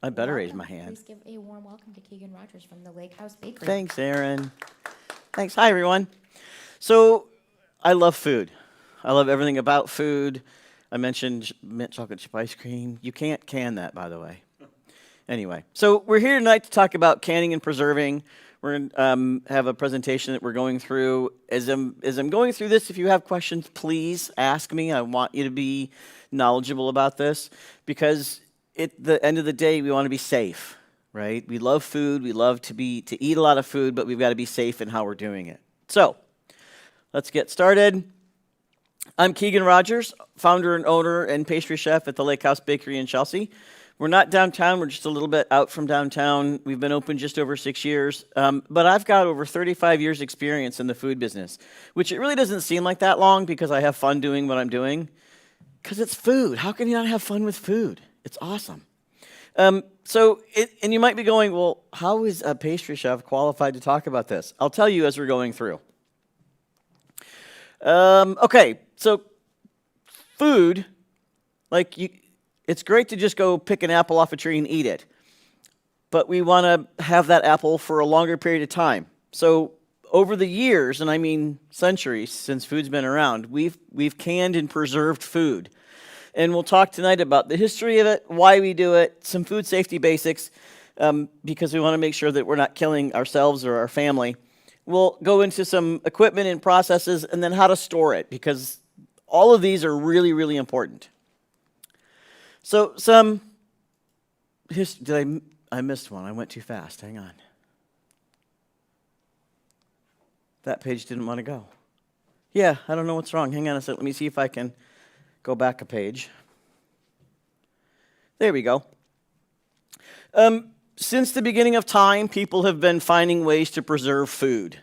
I better raise my hand. Please give a warm welcome to Keegan Rodgers from the Lakehouse Bakery. Thanks, Aaron. Thanks. Hi, everyone. So, I love food. I love everything about food. I mentioned mint chocolate chip ice cream. You can't can that, by the way. Anyway, so we're here tonight to talk about canning and preserving. We're going to have a presentation that we're going through. As I'm going through this, if you have questions, please ask me. I want you to be knowledgeable about this because at the end of the day, we want to be safe, right? We love food. We love to eat a lot of food, but we've got to be safe in how we're doing it. So let's get started. I'm Keegan Rodgers, founder and owner and pastry chef at the Lakehouse Bakery in Chelsea. We're not downtown. We're just a little bit out from downtown. We've been open just over 6 years, but I've got over 35 years experience in the food business, which it really doesn't seem like that long because I have fun doing what I'm doing, because it's food. How can you not have fun with food? It's awesome. And you might be going, well, how is a pastry chef qualified to talk about this? I'll tell you as we're going through. Okay, so food, it's great to just go pick an apple off a tree and eat it, but we want to have that apple for a longer period of time. So over the years, and I mean centuries since food's been around, we've canned and preserved food. And we'll talk tonight about the history of it, why we do it, some food safety basics, because we want to make sure that we're not killing ourselves or our family. We'll go into some equipment and processes, and then how to store it, because all of these are really, really important. So I missed one. I went too fast. Hang on. That page didn't want to go. Yeah, I don't know what's wrong. Hang on a second. Let me see if I can go back a page. There we go. Since the beginning of time, people have been finding ways to preserve food,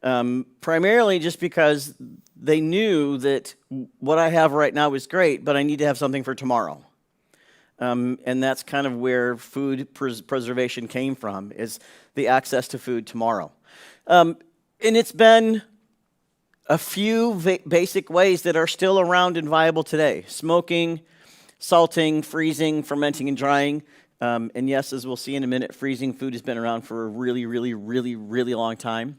primarily just because they knew that what I have right now is great, but I need to have something for tomorrow. And that's kind of where food preservation came from, is the access to food tomorrow. And it's been a few basic ways that are still around and viable today: smoking, salting, freezing, fermenting, and drying. And yes, as we'll see in a minute, freezing food has been around for a really, really, really, really long time.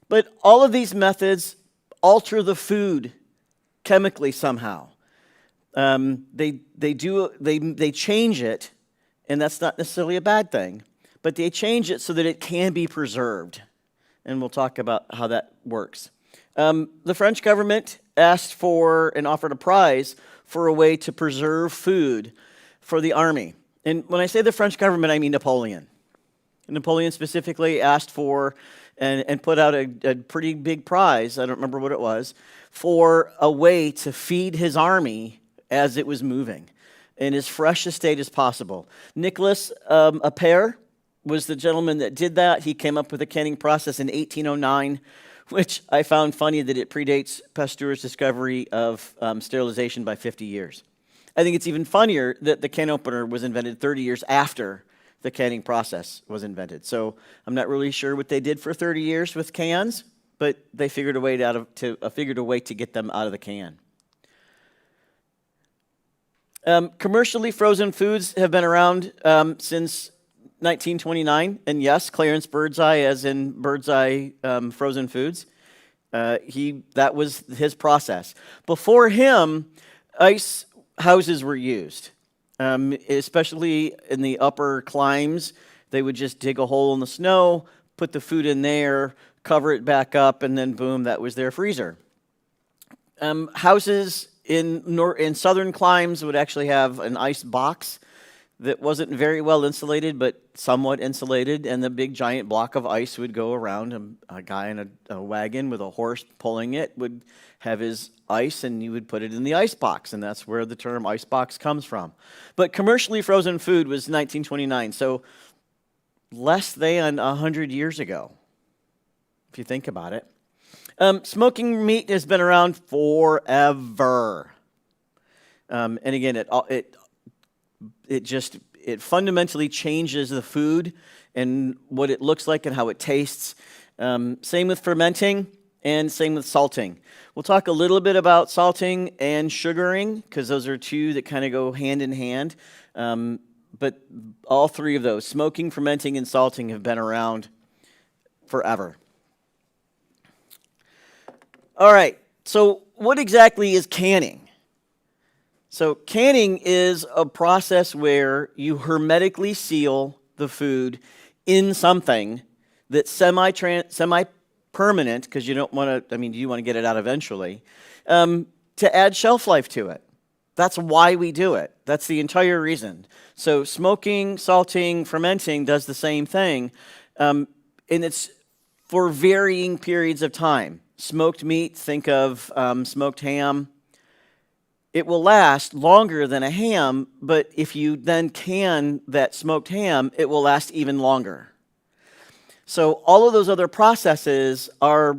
But all of these methods alter the food chemically somehow. They change it, and that's not necessarily a bad thing, but they change it so that it can be preserved. And we'll talk about how that works. The French government asked for and offered a prize for a way to preserve food for the army. And when I say the French government, I mean Napoleon. Napoleon specifically asked for and put out a pretty big prize, I don't remember what it was, for a way to feed his army as it was moving in as fresh a state as possible. Nicholas Appert was the gentleman that did that. He came up with a canning process in 1809, which I found funny that it predates Pasteur's discovery of sterilization by 50 years. I think it's even funnier that the can opener was invented 30 years after the canning process was invented. So I'm not really sure what they did for 30 years with cans, but they figured a way to get them out of the can. Commercially frozen foods have been around since 1929, and yes, Clarence Birdseye, as in Birdseye Frozen Foods, that was his process. Before him, ice houses were used, especially in the upper climes. They would just dig a hole in the snow, put the food in there, cover it back up, and then boom, that was their freezer. Houses in southern climes would actually have an ice box that wasn't very well insulated, but somewhat insulated, and the big giant block of ice would go around. A guy in a wagon with a horse pulling it would have his ice, and you would put it in the ice box, and that's where the term ice box comes from. But commercially frozen food was 1929, so less than 100 years ago, if you think about it. Smoking meat has been around forever. And again, it fundamentally changes the food and what it looks like and how it tastes. Same with fermenting and same with salting. We'll talk a little bit about salting and sugaring because those are two that kind of go hand in hand. but all three of those, smoking, fermenting, and salting, have been around forever. All right, so what exactly is canning? So canning is a process where you hermetically seal the food in something that's semi-permanent, because you don't want to, you want to get it out eventually, to add shelf life to it. That's why we do it. That's the entire reason. So smoking, salting, fermenting does the same thing, and it's for varying periods of time. Smoked meat, think of smoked ham. It will last longer than a ham, but if you then can that smoked ham, it will last even longer. So all of those other processes are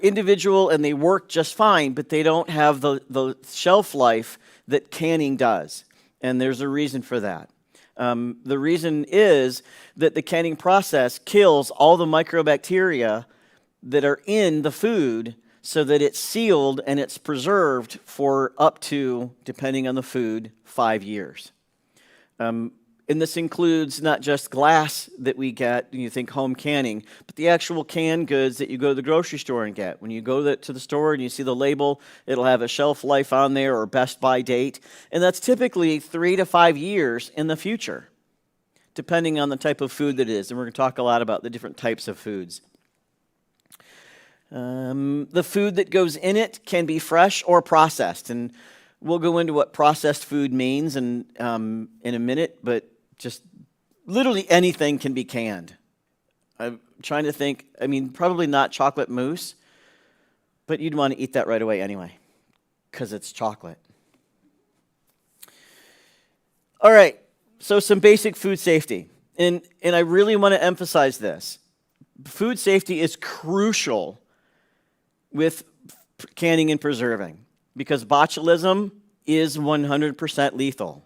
individual and they work just fine, but they don't have the shelf life that canning does. And there's a reason for that. The reason is that the canning process kills all the microbacteria that are in the food so that it's sealed and it's preserved for up to, depending on the food, 5 years. And this includes not just glass that we get, you think home canning, but the actual canned goods that you go to the grocery store and get. When you go to the store and you see the label, it'll have a shelf life on there or best by date. And that's typically 3 to 5 years in the future, depending on the type of food that it is. And we're going to talk a lot about the different types of foods. The food that goes in it can be fresh or processed. And we'll go into what processed food means in a minute, but just literally anything can be canned. I'm trying to think, probably not chocolate mousse, but you'd want to eat that right away anyway, because it's chocolate. All right, so some basic food safety. And I really want to emphasize this. Food safety is crucial with canning and preserving, because botulism is 100% lethal.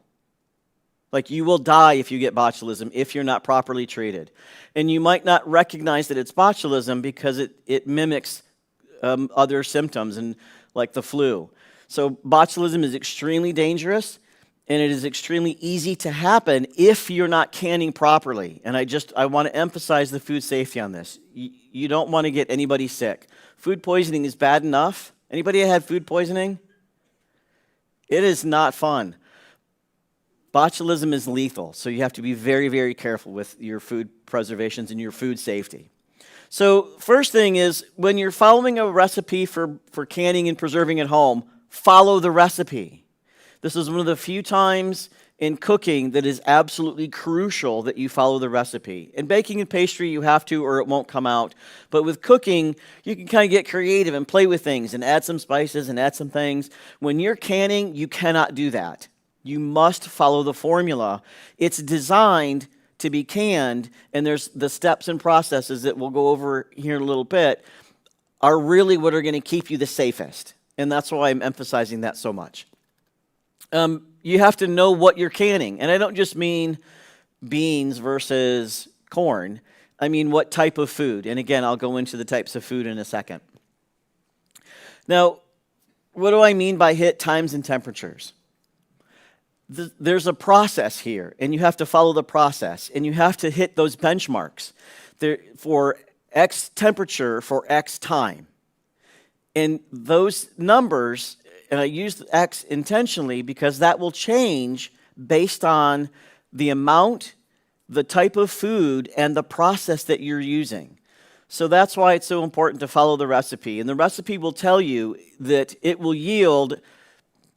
Like, you will die if you get botulism if you're not properly treated. And you might not recognize that it's botulism because it mimics other symptoms, and like the flu. So botulism is extremely dangerous, and it is extremely easy to happen if you're not canning properly. And I want to emphasize the food safety on this. You don't want to get anybody sick. Food poisoning is bad enough. Anybody had food poisoning? It is not fun. Botulism is lethal, so you have to be very, very careful with your food preservations and your food safety. So first thing is, when you're following a recipe for canning and preserving at home, follow the recipe. This is one of the few times in cooking that is absolutely crucial that you follow the recipe. In baking and pastry, you have to, or it won't come out. But with cooking, you can kind of get creative and play with things and add some spices and add some things. When you're canning, you cannot do that. You must follow the formula. It's designed to be canned, and there's the steps and processes that we'll go over here in a little bit are really what are going to keep you the safest. And that's why I'm emphasizing that so much. You have to know what you're canning. And I don't just mean beans versus corn. I mean what type of food. And again, I'll go into the types of food in a second. Now, what do I mean by hit times and temperatures? There's a process here, and you have to follow the process. And you have to hit those benchmarks for X temperature for X time. And those numbers, and I use X intentionally because that will change based on the amount, the type of food, and the process that you're using. So that's why it's so important to follow the recipe. And the recipe will tell you that it will yield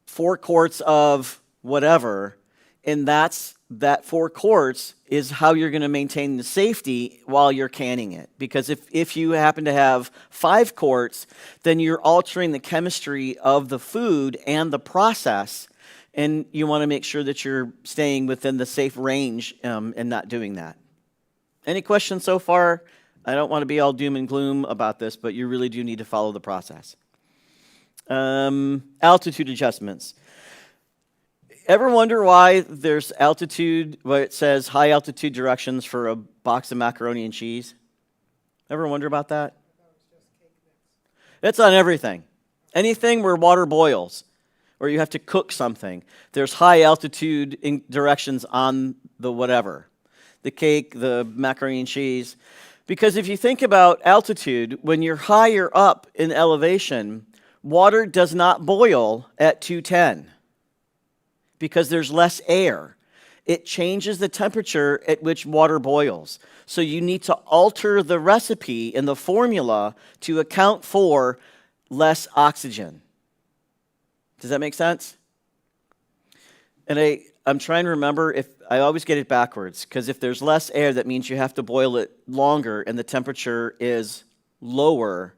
4 quarts of whatever, and that 4 quarts is how you're going to maintain the safety while you're canning it. Because if you happen to have 5 quarts, then you're altering the chemistry of the food and the process, and you want to make sure that you're staying within the safe range and not doing that. Any questions so far? I don't want to be all doom and gloom about this, but you really do need to follow the process. Altitude adjustments. Ever wonder why there's altitude, where it says high altitude directions for a box of macaroni and cheese? Ever wonder about that? It's on everything. Anything where water boils. or you have to cook something, there's high altitude directions on the whatever, the cake, the macaroni and cheese. Because if you think about altitude, when you're higher up in elevation, water does not boil at 210 because there's less air. It changes the temperature at which water boils. So you need to alter the recipe and the formula to account for less oxygen. Does that make sense? And I'm trying to remember if I always get it backwards, because if there's less air, that means you have to boil it longer and the temperature is lower.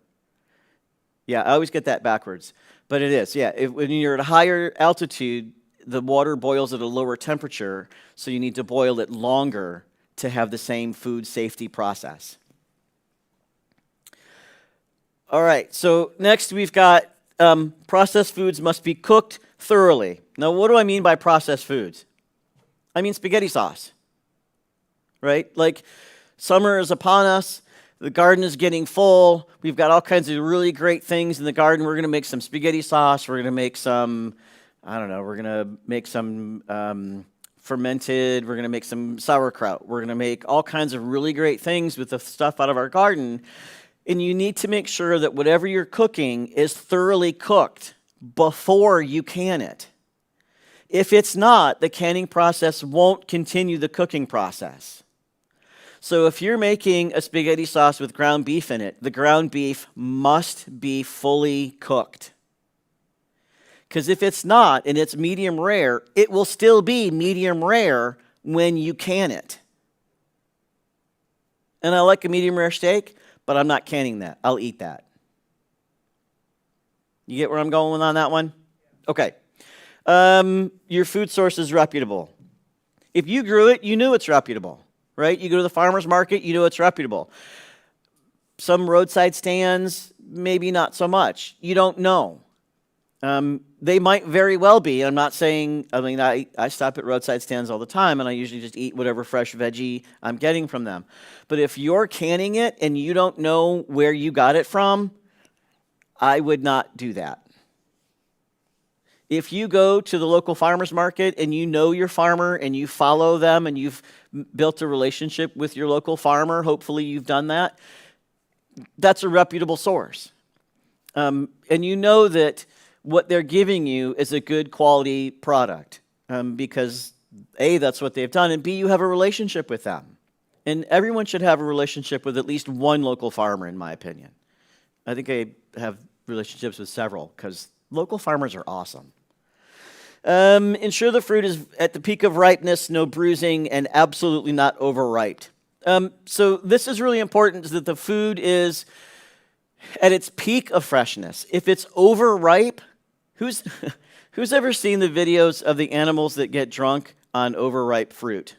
Yeah, I always get that backwards. But it is, yeah. When you're at a higher altitude, the water boils at a lower temperature, so you need to boil it longer to have the same food safety process. All right, so next we've got processed foods must be cooked thoroughly. Now, what do I mean by processed foods? I mean spaghetti sauce, right? Like, summer is upon us. The garden is getting full. We've got all kinds of really great things in the garden. We're going to make some spaghetti sauce. We're going to make some, we're going to make some fermented. We're going to make some sauerkraut. We're going to make all kinds of really great things with the stuff out of our garden. And you need to make sure that whatever you're cooking is thoroughly cooked before you can it. If it's not, the canning process won't continue the cooking process. So if you're making a spaghetti sauce with ground beef in it, the ground beef must be fully cooked. Because if it's not, and it's medium rare, it will still be medium rare when you can it. And I like a medium rare steak, but I'm not canning that. I'll eat that. You get where I'm going on that one? Okay. Your food source is reputable. If you grew it, you knew it's reputable, right? You go to the farmer's market, you know it's reputable. Some roadside stands, maybe not so much. You don't know. They might very well be. I'm not saying, I stop at roadside stands all the time, and I usually just eat whatever fresh veggie I'm getting from them. But if you're canning it and you don't know where you got it from, I would not do that. If you go to the local farmer's market and you know your farmer and you follow them and you've built a relationship with your local farmer, hopefully you've done that, that's a reputable source. And you know that what they're giving you is a good quality product because A, that's what they've done, and B, you have a relationship with them. And everyone should have a relationship with at least one local farmer, in my opinion. I think I have relationships with several because local farmers are awesome. Ensure the fruit is at the peak of ripeness, no bruising, and absolutely not overripe. So this is really important, is that the food is at its peak of freshness. If it's overripe, who's ever seen the videos of the animals that get drunk on overripe fruit?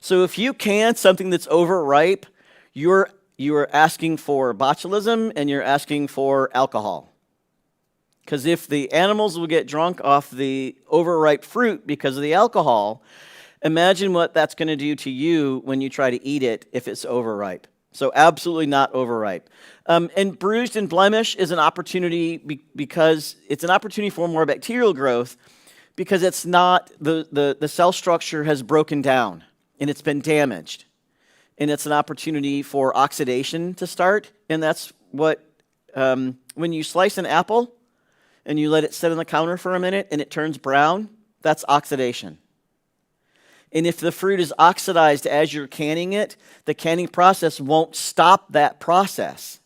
So if you can something that's overripe, you are asking for botulism and you're asking for alcohol. Because if the animals will get drunk off the overripe fruit because of the alcohol, imagine what that's going to do to you when you try to eat it if it's overripe. So absolutely not overripe. And bruised and blemish is an opportunity because it's an opportunity for more bacterial growth because it's not, the cell structure has broken down and it's been damaged. And it's an opportunity for oxidation to start. And that's what, when you slice an apple, and you let it sit on the counter for a minute and it turns brown, that's oxidation. And if the fruit is oxidized as you're canning it, the canning process won't stop that process.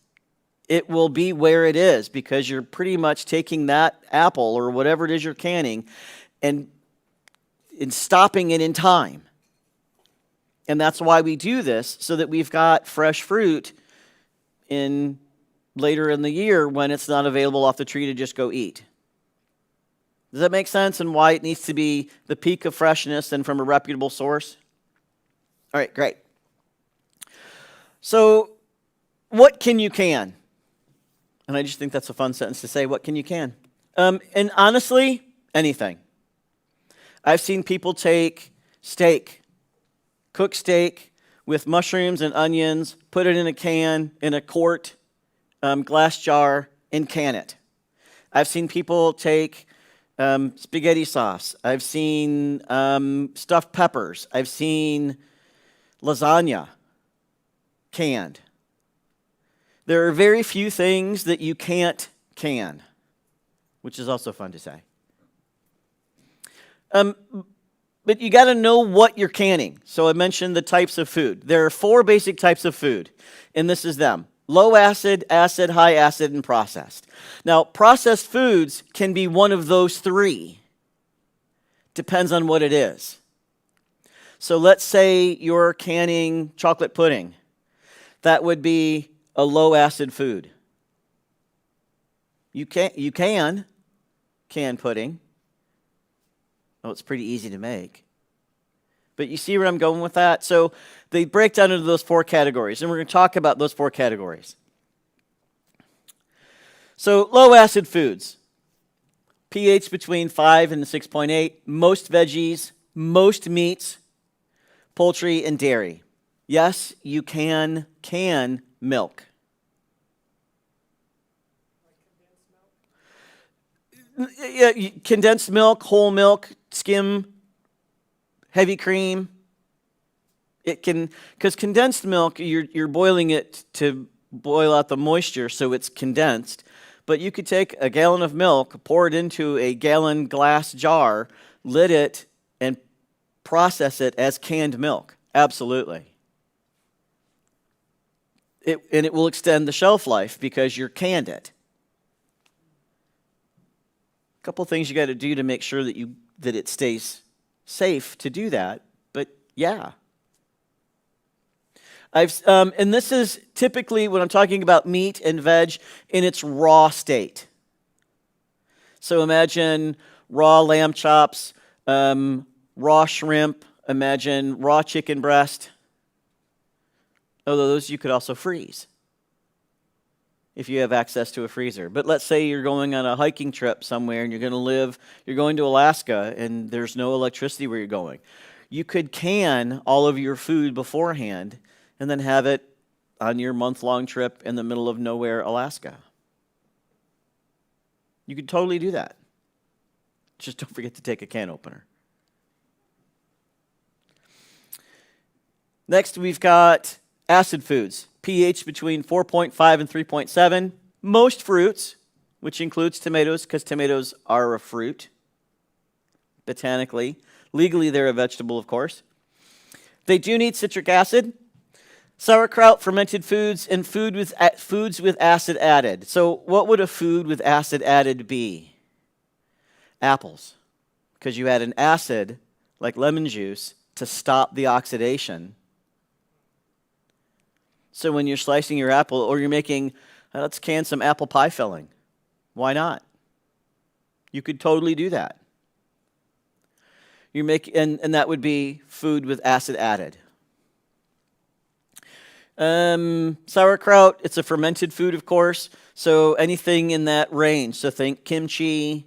It will be where it is because you're pretty much taking that apple or whatever it is you're canning and stopping it in time. And that's why we do this, so that we've got fresh fruit later in the year when it's not available off the tree to just go eat. Does that make sense? And why it needs to be the peak of freshness and from a reputable source? All right, great. So, what can you can? And I just think that's a fun sentence to say, what can you can? And honestly, anything. I've seen people take steak, cook steak with mushrooms and onions, put it in a can, in a quart, glass jar, and can it. I've seen people take spaghetti sauce. I've seen stuffed peppers. I've seen lasagna canned. There are very few things that you can't can, which is also fun to say. But you got to know what you're canning. So I mentioned the types of food. There are 4 basic types of food, and this is them. Low acid, acid, high acid, and processed. Now, processed foods can be one of those 3. Depends on what it is. So let's say you're canning chocolate pudding. That would be a low acid food. You can can pudding. Oh, it's pretty easy to make. But you see where I'm going with that? So they break down into those 4 categories, and we're going to talk about those 4 categories. So low acid foods, pH between 5 and 6.8, most veggies, most meats, poultry, and dairy. Yes, you can milk. Yeah, condensed milk, whole milk, skim, heavy cream. It can, because condensed milk, you're boiling it to boil out the moisture, so it's condensed. But you could take a gallon of milk, pour it into a gallon glass jar, lid it, and process it as canned milk. Absolutely. And it will extend the shelf life because you're canned it. A couple things you got to do to make sure that it stays safe to do that, but yeah. And this is typically when I'm talking about meat and veg in its raw state. So imagine raw lamb chops, raw shrimp, imagine raw chicken breast. Although those you could also freeze if you have access to a freezer. But let's say you're going on a hiking trip somewhere and you're going to Alaska and there's no electricity where you're going. You could can all of your food beforehand and then have it on your month-long trip in the middle of nowhere, Alaska. You could totally do that. Just don't forget to take a can opener. Next, we've got acid foods. pH between 4.5 and 3.7. Most fruits, which includes tomatoes, because tomatoes are a fruit, botanically. Legally, they're a vegetable, of course. They do need citric acid. Sauerkraut, fermented foods, and foods with acid added. So what would a food with acid added be? Apples, because you add an acid, like lemon juice, to stop the oxidation. So when you're slicing your apple, or you're making, let's can some apple pie filling. Why not? You could totally do that. And that would be food with acid added. Sauerkraut, it's a fermented food, of course. So anything in that range. So think kimchi,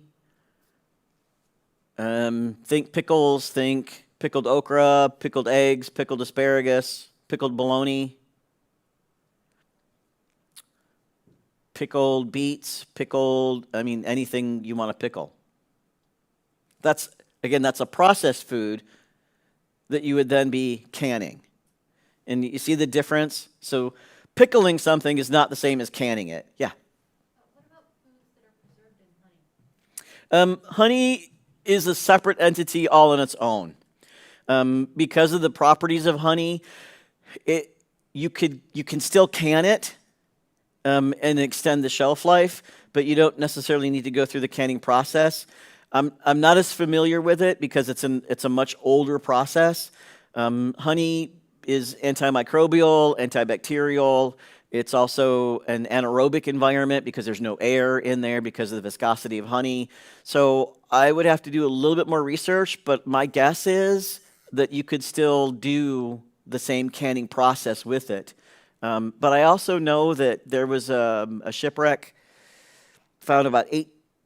think pickles, think pickled okra, pickled eggs, pickled asparagus, pickled bologna. Pickled beets, anything you want to pickle. That's a processed food that you would then be canning. And you see the difference? So pickling something is not the same as canning it. Yeah? What about foods that are preserved in honey? Honey is a separate entity all on its own. Because of the properties of honey, you can still can it, and extend the shelf life, but you don't necessarily need to go through the canning process. I'm not as familiar with it because it's a much older process. Honey is antimicrobial, antibacterial. It's also an anaerobic environment because there's no air in there because of the viscosity of honey. So I would have to do a little bit more research, but my guess is that you could still do the same canning process with it. But I also know that there was a shipwreck found about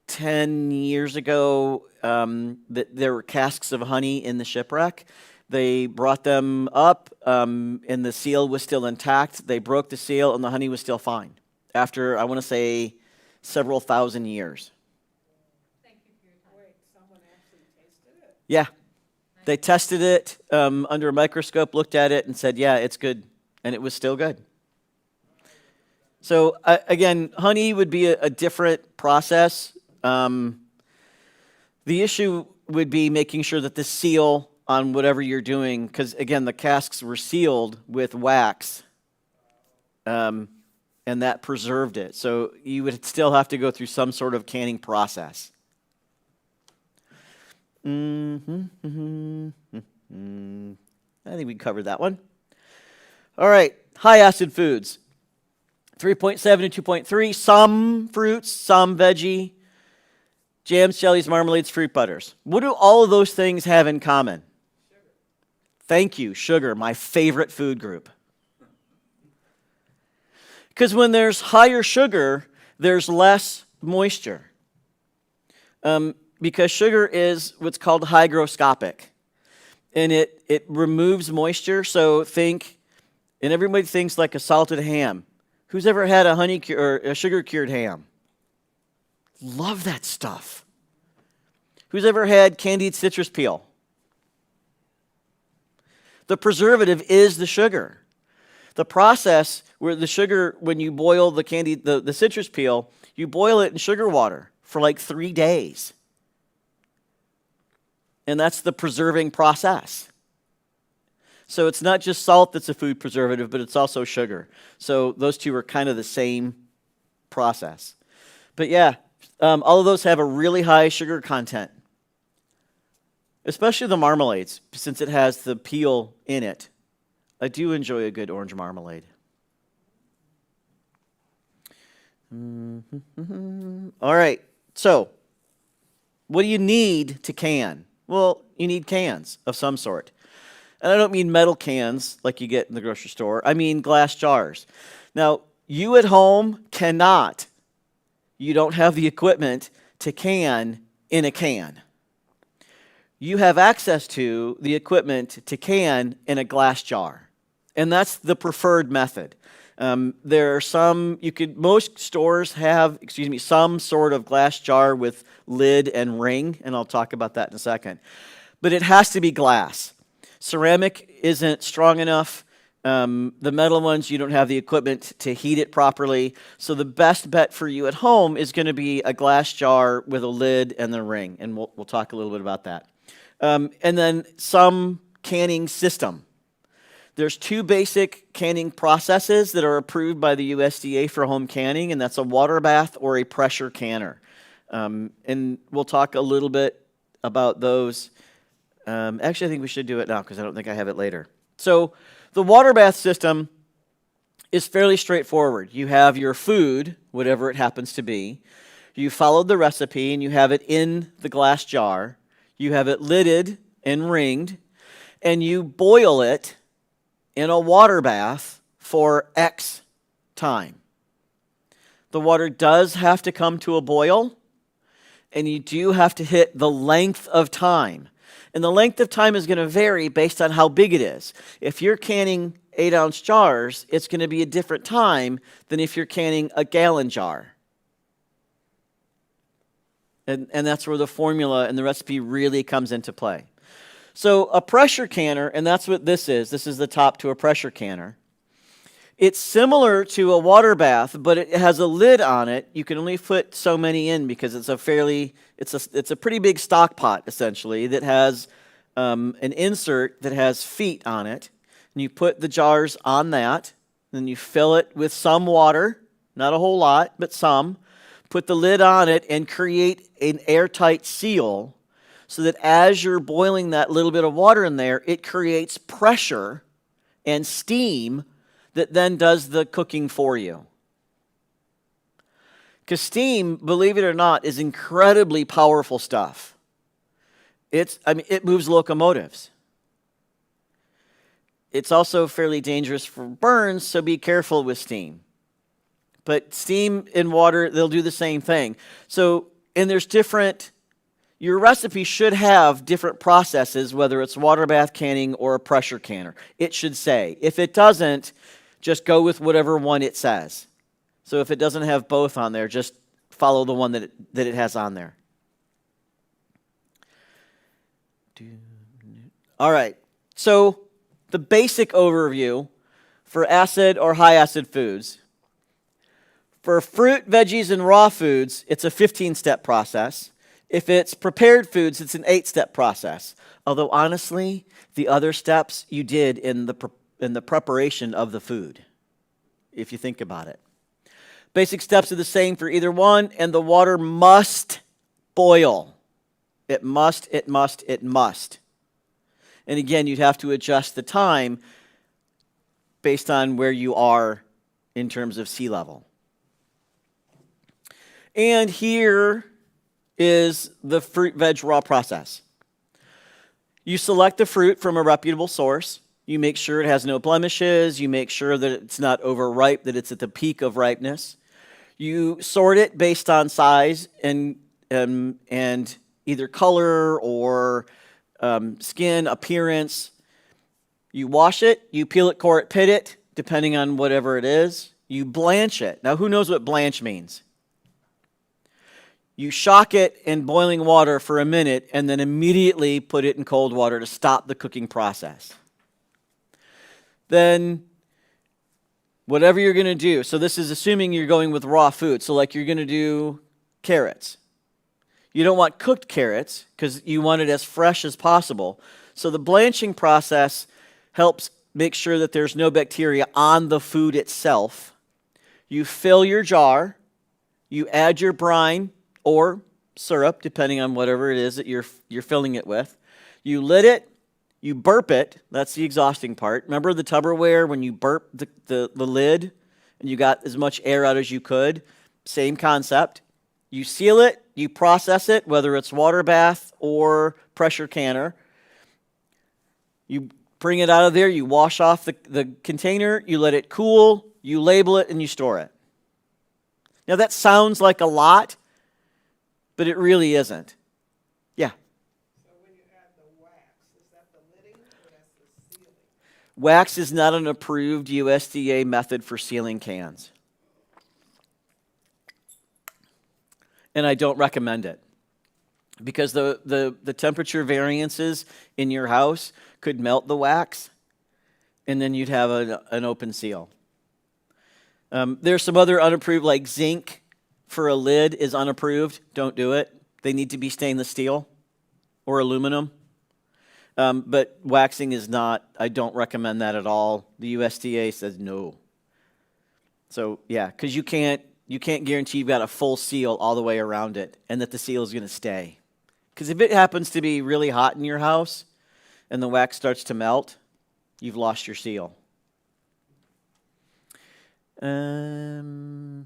8-10 years ago that there were casks of honey in the shipwreck. They brought them up, and the seal was still intact. They broke the seal, and the honey was still fine after, I want to say, several thousand years. Yeah. They tested it under a microscope, looked at it, and said, yeah, it's good. And it was still good. So, again, honey would be a different process. The issue would be making sure that the seal on whatever you're doing, because, again, the casks were sealed with wax, and that preserved it. So you would still have to go through some sort of canning process. I think we covered that one. All right, high acid foods. 3.7 and 2.3, some fruits, some veggie, jams, jellies, marmalades, fruit butters. What do all of those things have in common? Sugar. Thank you, sugar, my favorite food group. Because when there's higher sugar, there's less moisture. Because sugar is what's called hygroscopic. And it removes moisture, so think, and everybody thinks like a salted ham. Who's ever had a or a sugar-cured ham? Love that stuff. Who's ever had candied citrus peel? The preservative is the sugar. The process where the sugar, when you boil the citrus peel, you boil it in sugar water for like 3 days. And that's the preserving process. So it's not just salt that's a food preservative, but it's also sugar. So those two are kind of the same process. But yeah, all of those have a really high sugar content, especially the marmalades, since it has the peel in it. I do enjoy a good orange marmalade. All right, so what do you need to can? Well, you need cans of some sort. And I don't mean metal cans like you get in the grocery store. I mean glass jars. Now, you at home cannot. You don't have the equipment to can in a can. You have access to the equipment to can in a glass jar. And that's the preferred method. There are most stores have, some sort of glass jar with lid and ring, and I'll talk about that in a second. But it has to be glass. Ceramic isn't strong enough. The metal ones, you don't have the equipment to heat it properly. So the best bet for you at home is going to be a glass jar with a lid and the ring, and we'll talk a little bit about that. And then some canning system. There's 2 basic canning processes that are approved by the USDA for home canning, and that's a water bath or a pressure canner. And we'll talk a little bit about those. Actually, I think we should do it now because I don't think I have it later. So the water bath system is fairly straightforward. You have your food, whatever it happens to be. You followed the recipe and you have it in the glass jar. You have it lidded and ringed, and you boil it in a water bath for X time. The water does have to come to a boil, and you do have to hit the length of time. And the length of time is going to vary based on how big it is. If you're canning 8-ounce jars, it's going to be a different time than if you're canning a gallon jar. And that's where the formula and the recipe really comes into play. So a pressure canner, and that's what this is. This is the top to a pressure canner. It's similar to a water bath, but it has a lid on it. You can only put so many in because it's a pretty big stock pot, essentially, that has an insert that has feet on it. And you put the jars on that. Then you fill it with some water, not a whole lot, but some. Put the lid on it and create an airtight seal so that as you're boiling that little bit of water in there, it creates pressure and steam that then does the cooking for you. Because steam, believe it or not, is incredibly powerful stuff. It moves locomotives. It's also fairly dangerous for burns, so be careful with steam. But steam and water, they'll do the same thing. So, and there's your recipe should have different processes, whether it's water bath canning or a pressure canner. It should say. If it doesn't, just go with whatever one it says. So if it doesn't have both on there, just follow the one that it has on there. All right. So the basic overview for acid or high acid foods. For fruit, veggies, and raw foods, it's a 15-step process. If it's prepared foods, it's an 8-step process. Although honestly, the other steps you did in the preparation of the food, if you think about it. Basic steps are the same for either one, and the water must boil. It must, it must, it must. And again, you'd have to adjust the time based on where you are in terms of sea level. And here is the fruit veg raw process. You select the fruit from a reputable source. You make sure it has no blemishes. You make sure that it's not overripe, that it's at the peak of ripeness. You sort it based on size and either color or skin appearance. You wash it, you peel it, core it, pit it, depending on whatever it is. You blanch it. Now, who knows what blanch means? You shock it in boiling water for a minute and then immediately put it in cold water to stop the cooking process. Then, whatever you're going to do, so this is assuming you're going with raw food. So like you're going to do carrots. You don't want cooked carrots because you want it as fresh as possible. So the blanching process helps make sure that there's no bacteria on the food itself. You fill your jar. You add your brine or syrup, depending on whatever it is that you're filling it with. You lid it. You burp it. That's the exhausting part. Remember the Tupperware when you burp the lid and you got as much air out as you could? Same concept. You seal it. You process it, whether it's water bath or pressure canner. You bring it out of there. You wash off the container. You let it cool. You label it and you store it. Now that sounds like a lot, but it really isn't. Yeah. So when you add the wax, is that the lidding or that's the sealing? Wax is not an approved USDA method for sealing cans. And I don't recommend it. Because the temperature variances in your house could melt the wax, and then you'd have an open seal. There's some other unapproved, like zinc for a lid is unapproved. Don't do it. They need to be stainless steel or aluminum. But waxing is not, I don't recommend that at all. The USDA says no. So yeah, because you can't guarantee you've got a full seal all the way around it and that the seal is going to stay. Because if it happens to be really hot in your house and the wax starts to melt, you've lost your seal. The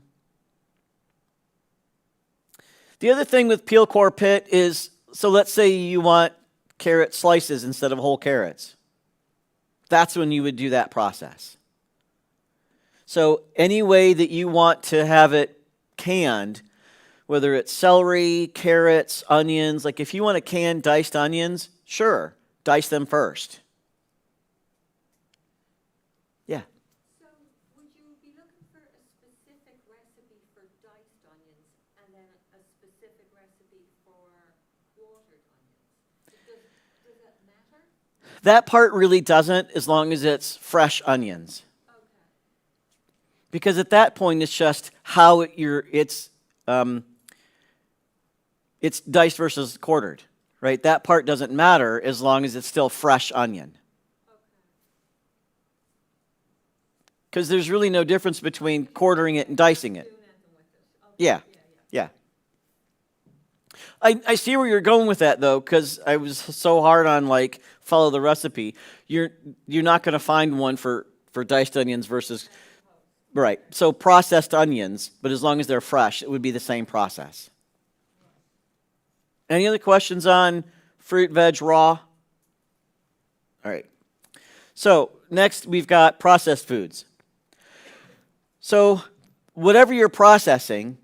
other thing with peel, core, pit is, so let's say you want carrot slices instead of whole carrots. That's when you would do that process. So any way that you want to have it canned, whether it's celery, carrots, onions, like if you want to can diced onions, sure, dice them first. Yeah. So would you be looking for a specific recipe for diced onions and then a specific recipe for quartered onions? Does that matter? That part really doesn't, as long as it's fresh onions. Okay. Because at that point, it's just how it's diced versus quartered, right? That part doesn't matter as long as it's still fresh onion. Okay. Because there's really no difference between quartering it and dicing it. Do nothing with it. Okay. Yeah, yeah. I see where you're going with that, though, because I was so hard on, like, follow the recipe. You're not going to find one for diced onions versus... Right, so processed onions, but as long as they're fresh, it would be the same process. Any other questions on fruit, veg, raw? All right. So next we've got processed foods. So whatever you're processing,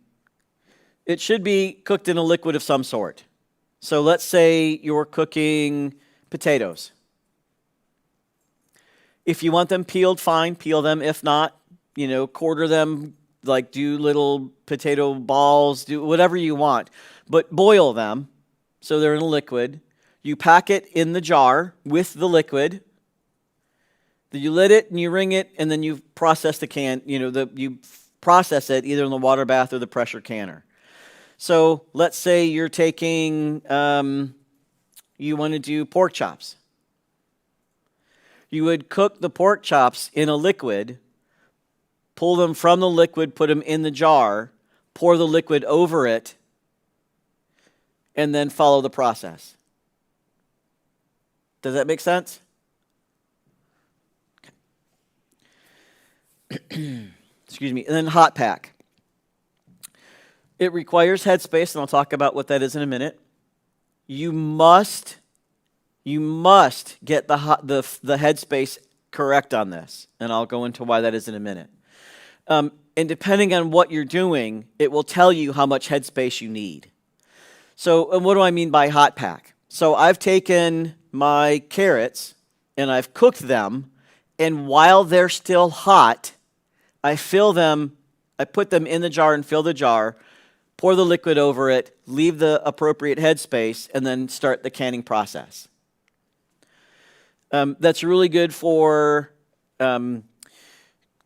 it should be cooked in a liquid of some sort. So let's say you're cooking potatoes. If you want them peeled, fine, peel them. If not, quarter them, like do little potato balls, do whatever you want. But boil them so they're in a liquid. You pack it in the jar with the liquid. Then you lit it and you ring it, and then you process the can. You process it either in the water bath or the pressure canner. So let's say you're taking, you want to do pork chops. You would cook the pork chops in a liquid, pull them from the liquid, put them in the jar, pour the liquid over it, and then follow the process. Does that make sense? Excuse me. And then hot pack. It requires headspace, and I'll talk about what that is in a minute. You must get the headspace correct on this, and I'll go into why that is in a minute. And depending on what you're doing, it will tell you how much headspace you need. So, and what do I mean by hot pack? So I've taken my carrots and I've cooked them, and while they're still hot, I put them in the jar and fill the jar, pour the liquid over it, leave the appropriate headspace, and then start the canning process. That's really good for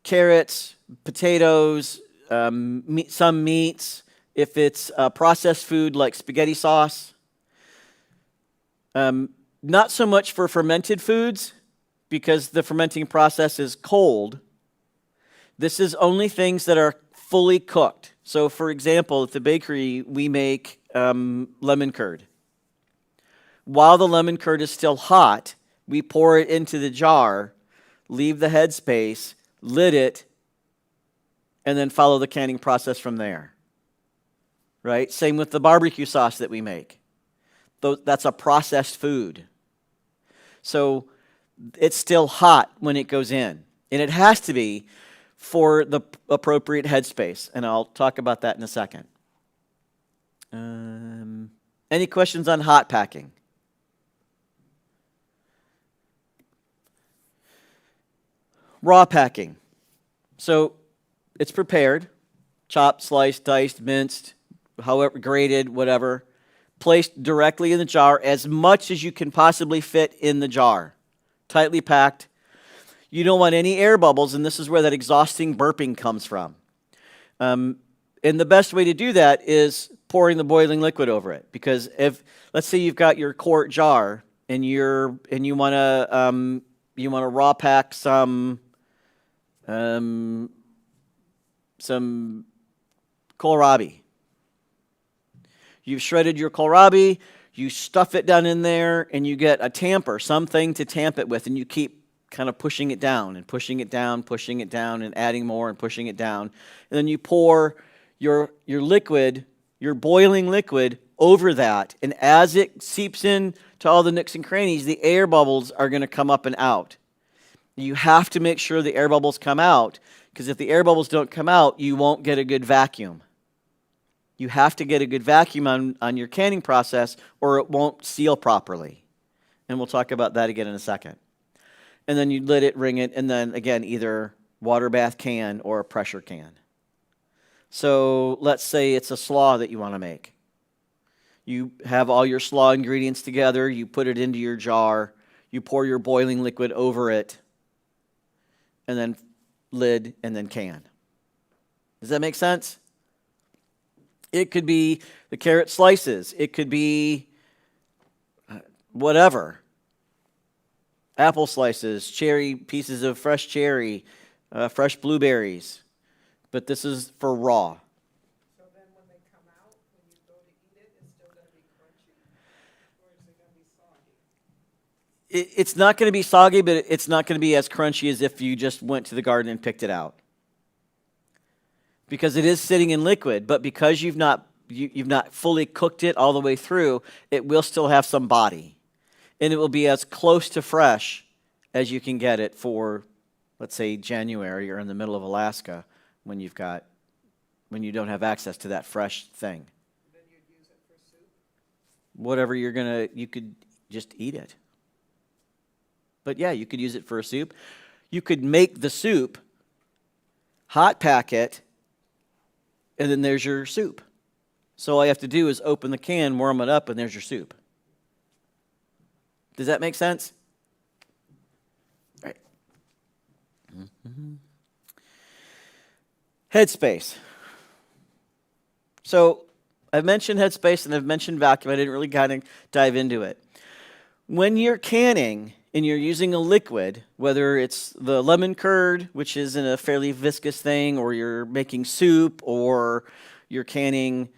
carrots, potatoes, some meats. If it's processed food like spaghetti sauce. Not so much for fermented foods, because the fermenting process is cold. This is only things that are fully cooked. So, for example, at the bakery, we make lemon curd. While the lemon curd is still hot, we pour it into the jar, leave the headspace, lid it, and then follow the canning process from there. Right? Same with the barbecue sauce that we make. That's a processed food. So it's still hot when it goes in. And it has to be for the appropriate headspace. And I'll talk about that in a second. Any questions on hot packing? Raw packing. So it's prepared, chopped, sliced, diced, minced, however, grated, whatever, placed directly in the jar as much as you can possibly fit in the jar, tightly packed. You don't want any air bubbles, and this is where that exhausting burping comes from. And the best way to do that is pouring the boiling liquid over it, because if, let's say you've got your quart jar and you want to raw pack some kohlrabi. You've shredded your kohlrabi, you stuff it down in there, and you get a tamper, something to tamp it with, and you keep kind of pushing it down and pushing it down, and adding more and pushing it down. And then you pour your liquid, your boiling liquid, over that. And as it seeps in to all the nooks and crannies, the air bubbles are going to come up and out. You have to make sure the air bubbles come out, because if the air bubbles don't come out, you won't get a good vacuum. You have to get a good vacuum on your canning process, or it won't seal properly. And we'll talk about that again in a second. And then you lid it, ring it, and then again, either water bath can or a pressure can. So let's say it's a slaw that you want to make. You have all your slaw ingredients together, you put it into your jar, you pour your boiling liquid over it, and then lid, and then can. Does that make sense? It could be the carrot slices. It could be whatever. Apple slices, cherry, pieces of fresh cherry, fresh blueberries. But this is for raw. So then when they come out, when you go to eat it, it's still going to be crunchy? Or is it going to be soggy? It's not going to be soggy, but it's not going to be as crunchy as if you just went to the garden and picked it out. Because it is sitting in liquid, but because you've not fully cooked it all the way through, it will still have some body. And it will be as close to fresh as you can get it for, let's say, January or in the middle of Alaska when you don't have access to that fresh thing. Then you'd use it for soup? Whatever you could just eat it. But yeah, you could use it for a soup. You could make the soup, hot pack it, and then there's your soup. So all you have to do is open the can, warm it up, and there's your soup. Does that make sense? All right. Headspace. So I've mentioned headspace and I've mentioned vacuum. I didn't really kind of dive into it. When you're canning and you're using a liquid, whether it's the lemon curd, which is in a fairly viscous thing, or you're making soup, or you're canning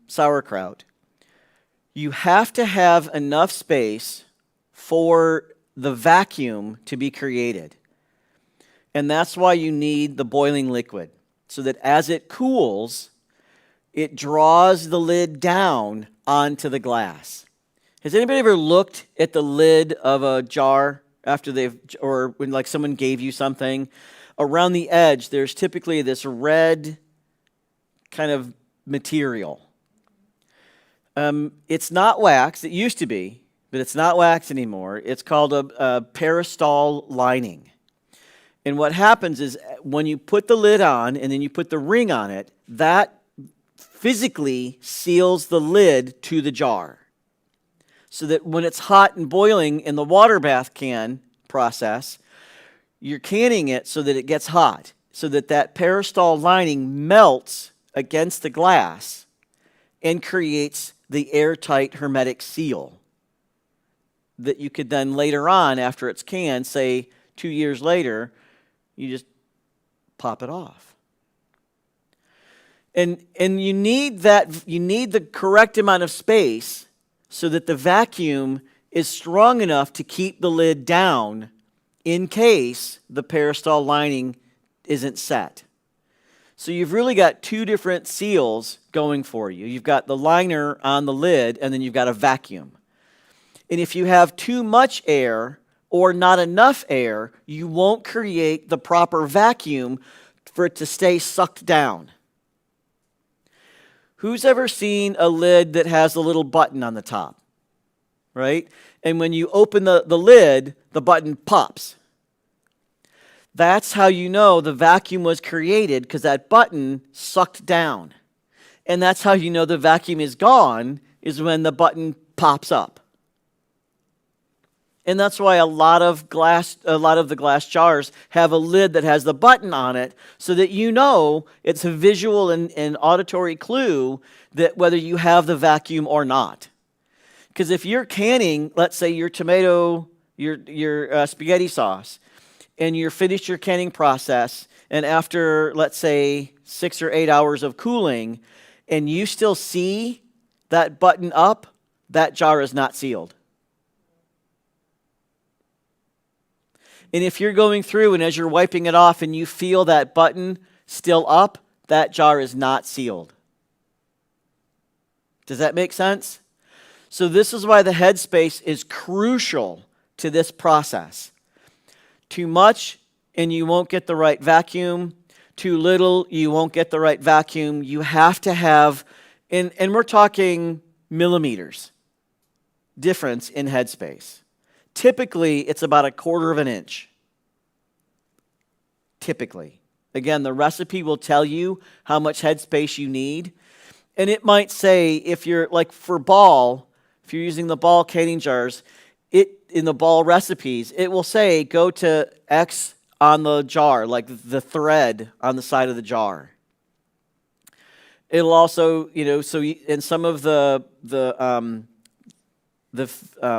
sauerkraut, you have to have enough space for the vacuum to be created. And that's why you need the boiling liquid, so that as it cools, it draws the lid down onto the glass. Has anybody ever looked at the lid of a jar after or when like someone gave you something? Around the edge, there's typically this red kind of material. It's not wax. It used to be, but it's not wax anymore. It's called a peristyle lining. And what happens is when you put the lid on and then you put the ring on it, that physically seals the lid to the jar. So that when it's hot and boiling in the water bath can process, you're canning it so that it gets hot, so that that peristyle lining melts against the glass and creates the airtight hermetic seal that you could then later on, after it's canned, say 2 years later, you just pop it off. And you need the correct amount of space so that the vacuum is strong enough to keep the lid down in case the peristyle lining isn't set. So you've really got two different seals going for you. You've got the liner on the lid, and then you've got a vacuum. And if you have too much air or not enough air, you won't create the proper vacuum for it to stay sucked down. Who's ever seen a lid that has a little button on the top, right? And when you open the lid, the button pops. That's how you know the vacuum was created, because that button sucked down. And that's how you know the vacuum is gone, is when the button pops up. And that's why a lot of the glass jars have a lid that has the button on it, so that you know it's a visual and auditory clue that whether you have the vacuum or not. Because if you're canning, let's say your tomato, your spaghetti sauce, and you're finished your canning process, and after, let's say, 6 or 8 hours of cooling, and you still see that button up, that jar is not sealed. And if you're going through and as you're wiping it off and you feel that button still up, that jar is not sealed. Does that make sense? So this is why the headspace is crucial to this process. Too much and you won't get the right vacuum. Too little, you won't get the right vacuum. You have to have, and we're talking millimeters difference in headspace. Typically, it's about 1/4 of an inch. Typically. Again, the recipe will tell you how much headspace you need. And it might say, if you're like for ball, if you're using the ball canning jars, in the ball recipes, it will say go to X on the jar, like the thread on the side of the jar. It'll also, so in some of the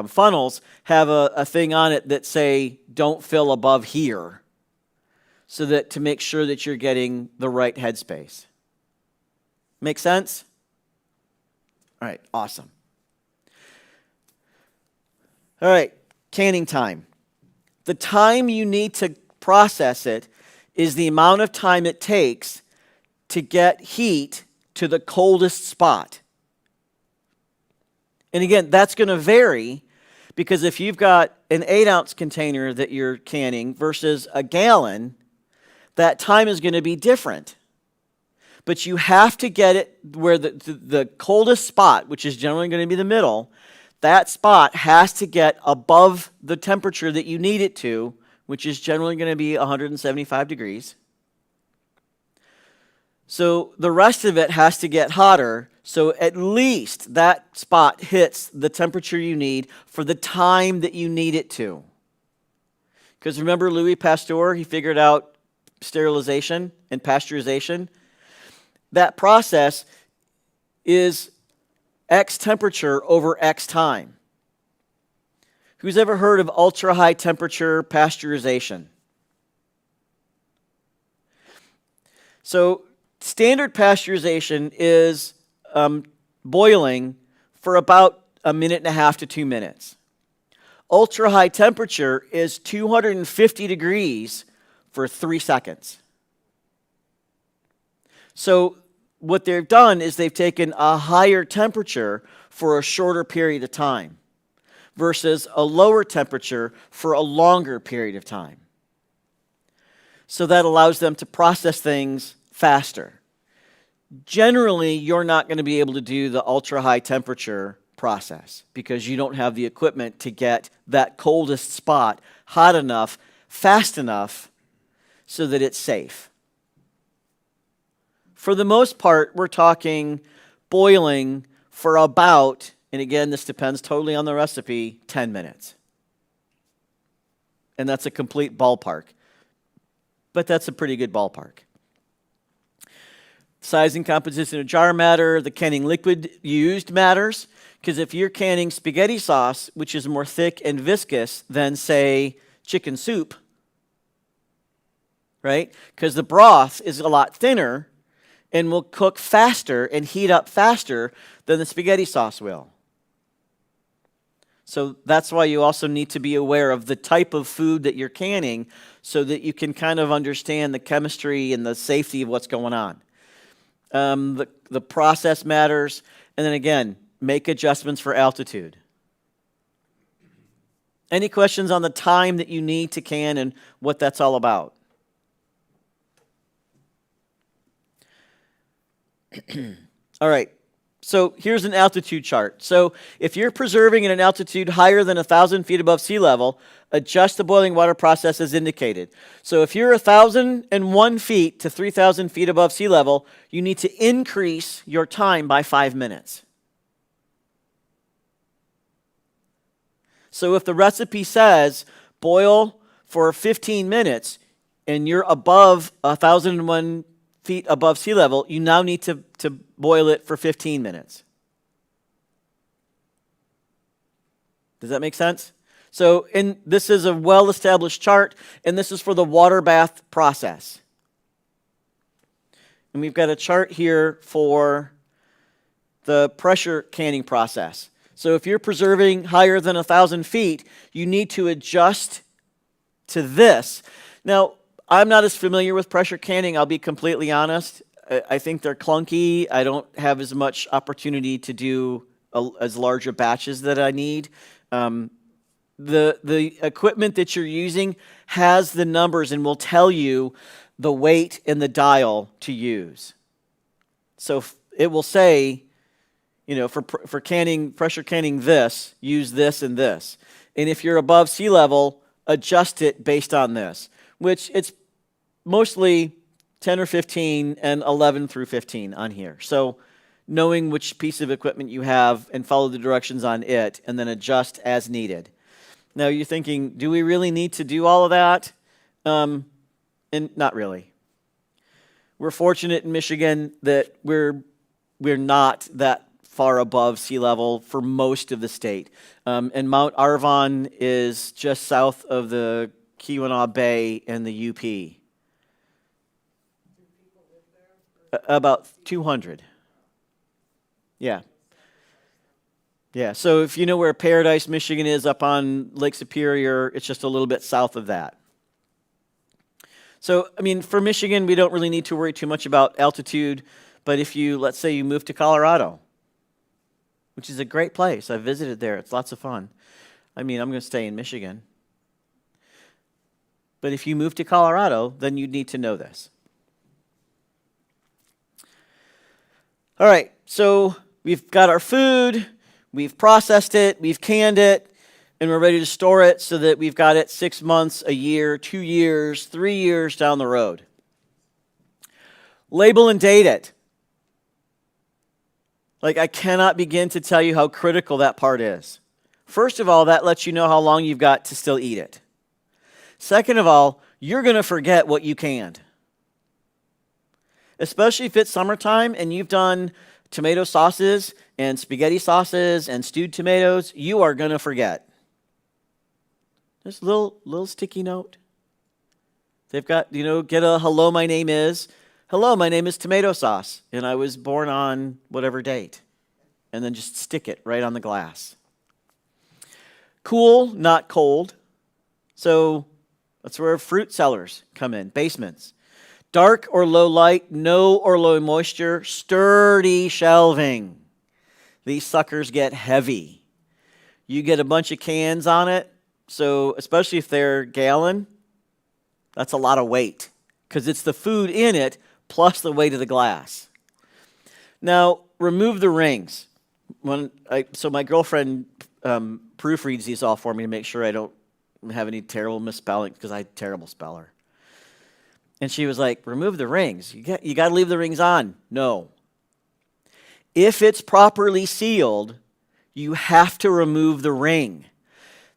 funnels have a thing on it that say don't fill above here, so that to make sure that you're getting the right headspace. Make sense? All right, awesome. All right, canning time. The time you need to process it is the amount of time it takes to get heat to the coldest spot. And again, that's going to vary, because if you've got an 8-ounce container that you're canning versus a gallon, that time is going to be different. But you have to get it where the coldest spot, which is generally going to be the middle, that spot has to get above the temperature that you need it to, which is generally going to be 175 degrees. So the rest of it has to get hotter, so at least that spot hits the temperature you need for the time that you need it to. Because remember Louis Pasteur, he figured out sterilization and pasteurization. That process is X temperature over X time. Who's ever heard of ultra high temperature pasteurization? So standard pasteurization is boiling for about 1.5 to 2 minutes. Ultra high temperature is 250 degrees for 3 seconds. So what they've done is they've taken a higher temperature for a shorter period of time versus a lower temperature for a longer period of time. So that allows them to process things faster. Generally, you're not going to be able to do the ultra high temperature process because you don't have the equipment to get that coldest spot hot enough, fast enough, so that it's safe. For the most part, we're talking boiling for about, and again, this depends totally on the recipe, 10 minutes. And that's a complete ballpark. But that's a pretty good ballpark. Size and composition of jar matter. The canning liquid used matters. Because if you're canning spaghetti sauce, which is more thick and viscous than, say, chicken soup, right? Because the broth is a lot thinner and will cook faster and heat up faster than the spaghetti sauce will. So that's why you also need to be aware of the type of food that you're canning so that you can kind of understand the chemistry and the safety of what's going on. The process matters. And then again, make adjustments for altitude. Any questions on the time that you need to can and what that's all about? All right, so here's an altitude chart. So if you're preserving at an altitude higher than 1,000 feet above sea level, adjust the boiling water process as indicated. So if you're 1,001 feet to 3,000 feet above sea level, you need to increase your time by 5 minutes. So if the recipe says boil for 15 minutes and you're above 1,001 feet above sea level, you now need to boil it for 15 minutes. Does that make sense? So this is a well-established chart, and this is for the water bath process. And we've got a chart here for the pressure canning process. So if you're preserving higher than 1,000 feet, you need to adjust to this. Now, I'm not as familiar with pressure canning, I'll be completely honest. I think they're clunky. I don't have as much opportunity to do as larger batches that I need. The equipment that you're using has the numbers and will tell you the weight and the dial to use. So it will say, you know, for canning, pressure canning this, use this and this. And if you're above sea level, adjust it based on this, which it's mostly 10 or 15 and 11 through 15 on here. So knowing which piece of equipment you have and follow the directions on it and then adjust as needed. Now you're thinking, do we really need to do all of that? And not really. We're fortunate in Michigan that we're not that far above sea level for most of the state. And Mount Arvon is just south of the Keweenaw Bay and the UP. About 200. Yeah. Yeah, so if you know where Paradise, Michigan is up on Lake Superior, it's just a little bit south of that. So, I mean, for Michigan, we don't really need to worry too much about altitude, but if you, let's say you move to Colorado, which is a great place. I've visited there. It's lots of fun. I mean, I'm going to stay in Michigan. But if you move to Colorado, then you need to know this. All right, so we've got our food, we've processed it, we've canned it, and we're ready to store it so that we've got it 6 months, a year, 2 years, 3 years down the road. Label and date it. Like, I cannot begin to tell you how critical that part is. First of all, that lets you know how long you've got to still eat it. Second of all, you're going to forget what you canned. Especially if it's summertime and you've done tomato sauces and spaghetti sauces and stewed tomatoes, you are going to forget. Just a little sticky note. They've got, get a hello, my name is. Hello, my name is tomato sauce, and I was born on whatever date. And then just stick it right on the glass. Cool, not cold. So that's where fruit cellars come in, basements. Dark or low light, no or low moisture, sturdy shelving. These suckers get heavy. You get a bunch of cans on it, so especially if they're gallon, that's a lot of weight because it's the food in it plus the weight of the glass. Now, remove the rings. So my girlfriend proofreads these all for me to make sure I don't have any terrible misspelling because I'm a terrible speller. And she was like, remove the rings. You got to leave the rings on. No. If it's properly sealed, you have to remove the ring.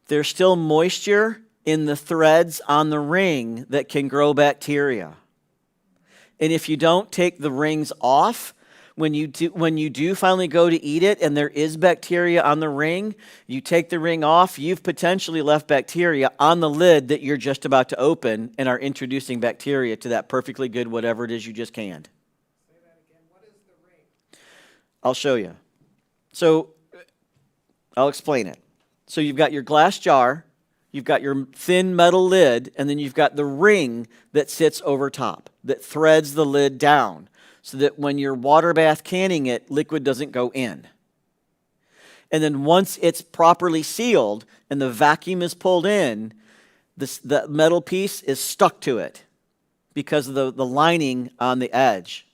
There's still moisture in the threads on the ring that can grow bacteria. And if you don't take the rings off, when you do finally go to eat it and there is bacteria on the ring, you take the ring off, you've potentially left bacteria on the lid that you're just about to open and are introducing bacteria to that perfectly good whatever it is you just canned. Say that again. What is the ring? I'll show you. So I'll explain it. So you've got your glass jar, you've got your thin metal lid, and then you've got the ring that sits over top that threads the lid down so that when you're water bath canning it, liquid doesn't go in. And then once it's properly sealed and the vacuum is pulled in, the metal piece is stuck to it because of the lining on the edge.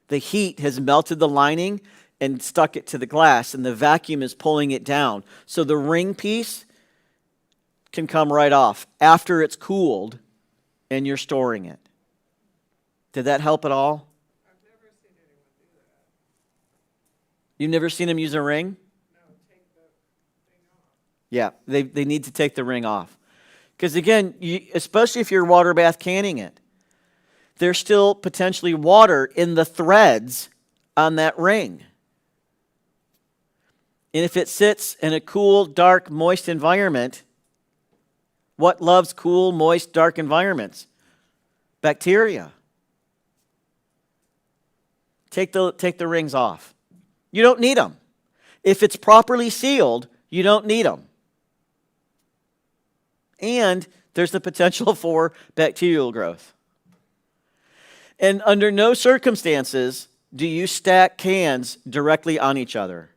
The heat has melted the lining and stuck it to the glass, and the vacuum is pulling it down. So the ring piece can come right off after it's cooled and you're storing it. Did that help at all? I've never seen anyone do that. You've never seen them use a ring? No, take the thing off. Yeah, they need to take the ring off. Because again, especially if you're water bath canning it, there's still potentially water in the threads on that ring. And if it sits in a cool, dark, moist environment, what loves cool, moist, dark environments? Bacteria. Take the rings off. You don't need them. If it's properly sealed, you don't need them. And there's the potential for bacterial growth. And under no circumstances do you stack cans directly on each other,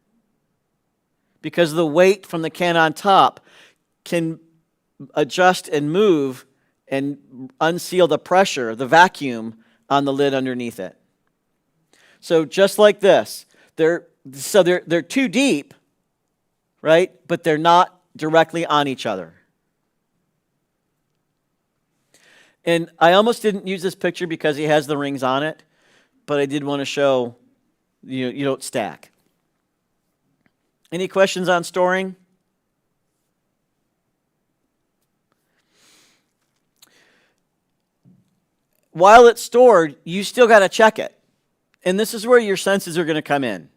because the weight from the can on top can adjust and move and unseal the pressure, the vacuum on the lid underneath it. So just like this, they're too deep, right? But they're not directly on each other. And I almost didn't use this picture because he has the rings on it, but I did want to show you don't stack. Any questions on storing? While it's stored, you still got to check it. And this is where your senses are going to come in.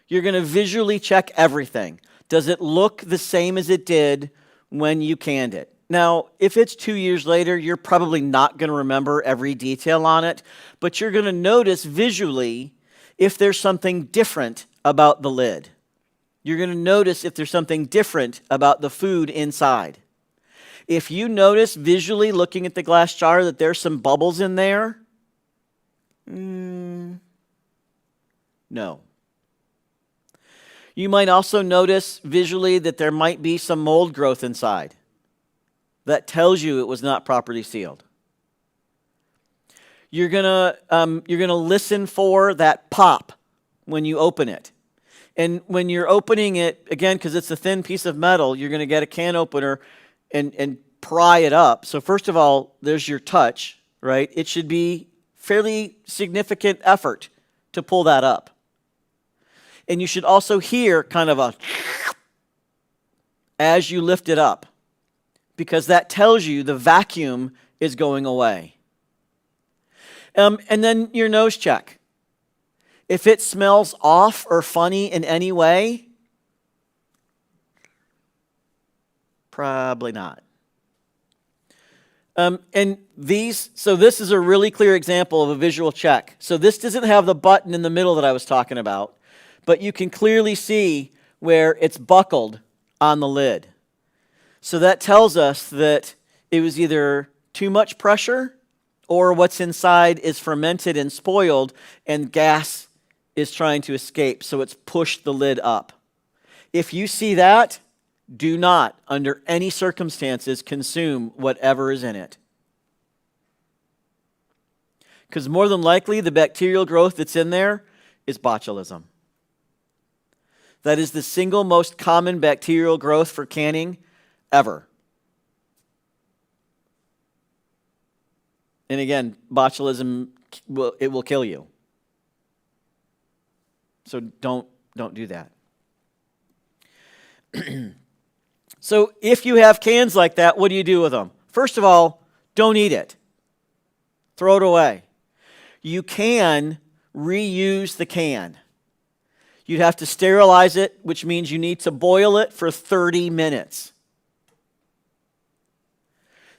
You're going to visually check everything. Does it look the same as it did when you canned it? Now, if it's 2 years later, you're probably not going to remember every detail on it, but you're going to notice visually if there's something different about the lid. You're going to notice if there's something different about the food inside. If you notice visually looking at the glass jar that there's some bubbles in there, no. You might also notice visually that there might be some mold growth inside. That tells you it was not properly sealed. You're gonna listen for that pop when you open it. And when you're opening it, again, because it's a thin piece of metal, you're going to get a can opener and pry it up. So first of all, there's your touch, right? It should be fairly significant effort to pull that up. And you should also hear kind of a as you lift it up, because that tells you the vacuum is going away. And then your nose check. If it smells off or funny in any way, probably not. So this is a really clear example of a visual check. So this doesn't have the button in the middle that I was talking about, but you can clearly see where it's buckled on the lid. So that tells us that it was either too much pressure or what's inside is fermented and spoiled and gas is trying to escape, so it's pushed the lid up. If you see that, do not, under any circumstances, consume whatever is in it. Because more than likely, the bacterial growth that's in there is botulism. That is the single most common bacterial growth for canning ever. And again, botulism, it will kill you. So don't do that. So if you have cans like that, what do you do with them? First of all, don't eat it. Throw it away. You can reuse the can. You'd have to sterilize it, which means you need to boil it for 30 minutes.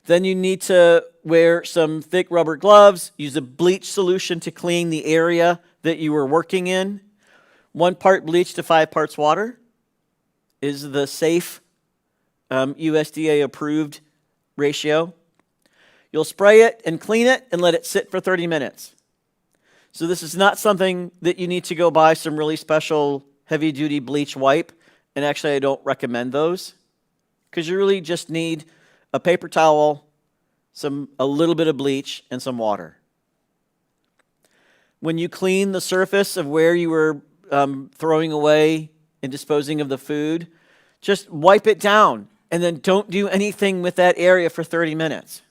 Then you need to wear some thick rubber gloves, use a bleach solution to clean the area that you were working in. 1 part bleach to 5 parts water is the safe USDA approved ratio. You'll spray it and clean it and let it sit for 30 minutes. So this is not something that you need to go buy some really special heavy duty bleach wipe. And actually I don't recommend those, because you really just need a paper towel, a little bit of bleach, and some water. When you clean the surface of where you were throwing away and disposing of the food, just wipe it down and then don't do anything with that area for 30 minutes.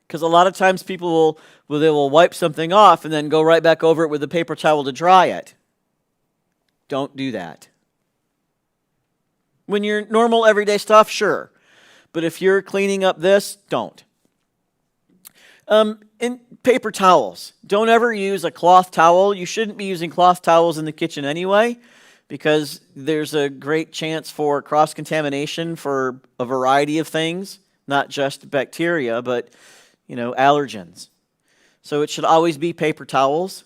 Because a lot of times people will wipe something off and then go right back over it with a paper towel to dry it. Don't do that. When you're normal everyday stuff, sure. But if you're cleaning up this, don't. And paper towels. Don't ever use a cloth towel. You shouldn't be using cloth towels in the kitchen anyway, because there's a great chance for cross-contamination for a variety of things, not just bacteria, but allergens. So it should always be paper towels.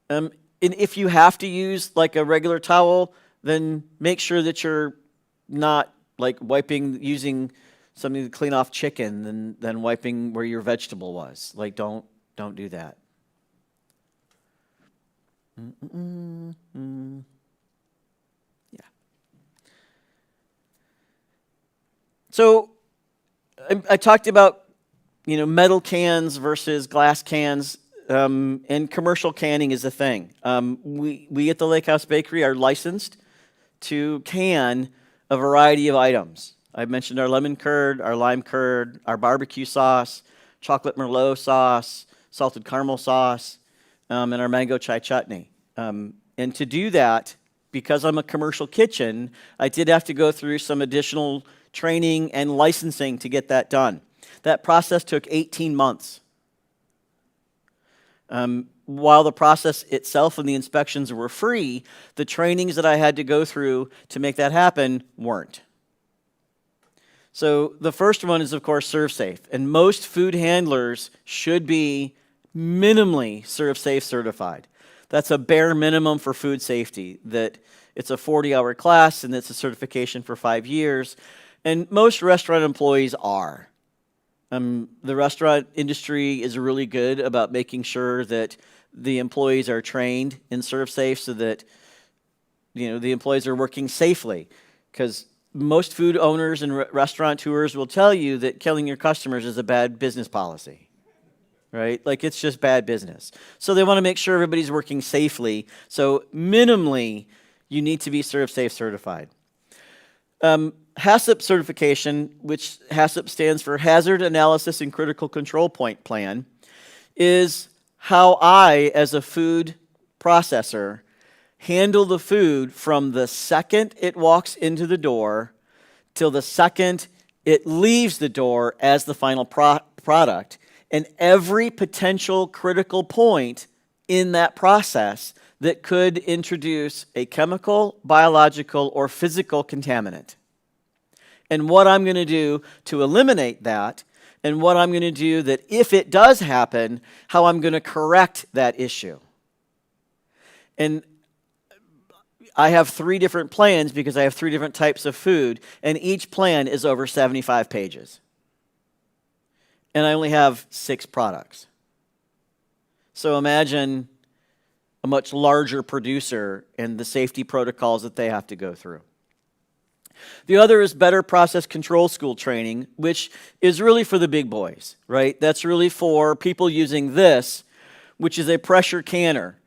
And if you have to use like a regular towel, then make sure that you're not like using something to clean off chicken and then wiping where your vegetable was. Like don't do that. Yeah. So I talked about metal cans versus glass cans, and commercial canning is a thing. We at the Lakehouse Bakery are licensed to can a variety of items. I mentioned our lemon curd, our lime curd, our barbecue sauce, chocolate merlot sauce, salted caramel sauce, and our mango chai chutney. And to do that, because I'm a commercial kitchen, I did have to go through some additional training and licensing to get that done. That process took 18 months. While the process itself and the inspections were free, the trainings that I had to go through to make that happen weren't. So the first one is, of course, ServSafe. And most food handlers should be minimally ServSafe certified. That's a bare minimum for food safety, that it's a 40-hour class and it's a certification for 5 years. And most restaurant employees are. The restaurant industry is really good about making sure that the employees are trained in ServSafe so that the employees are working safely. Because most food owners and restaurateurs will tell you that killing your customers is a bad business policy, right? Like it's just bad business. So they want to make sure everybody's working safely. So minimally, you need to be ServSafe certified. HACCP certification, which HACCP stands for Hazard Analysis and Critical Control Point Plan, is how I, as a food processor, handle the food from the second it walks into the door till the second it leaves the door as the final product, and every potential critical point in that process that could introduce a chemical, biological, or physical contaminant. And what I'm going to do to eliminate that, and what I'm going to do that if it does happen, how I'm going to correct that issue. And I have 3 different plans because I have 3 different types of food, and each plan is over 75 pages. And I only have 6 products. So imagine a much larger producer and the safety protocols that they have to go through. The other is Better Process Control School training, which is really for the big boys, right? That's really for people using this, which is a pressure canner.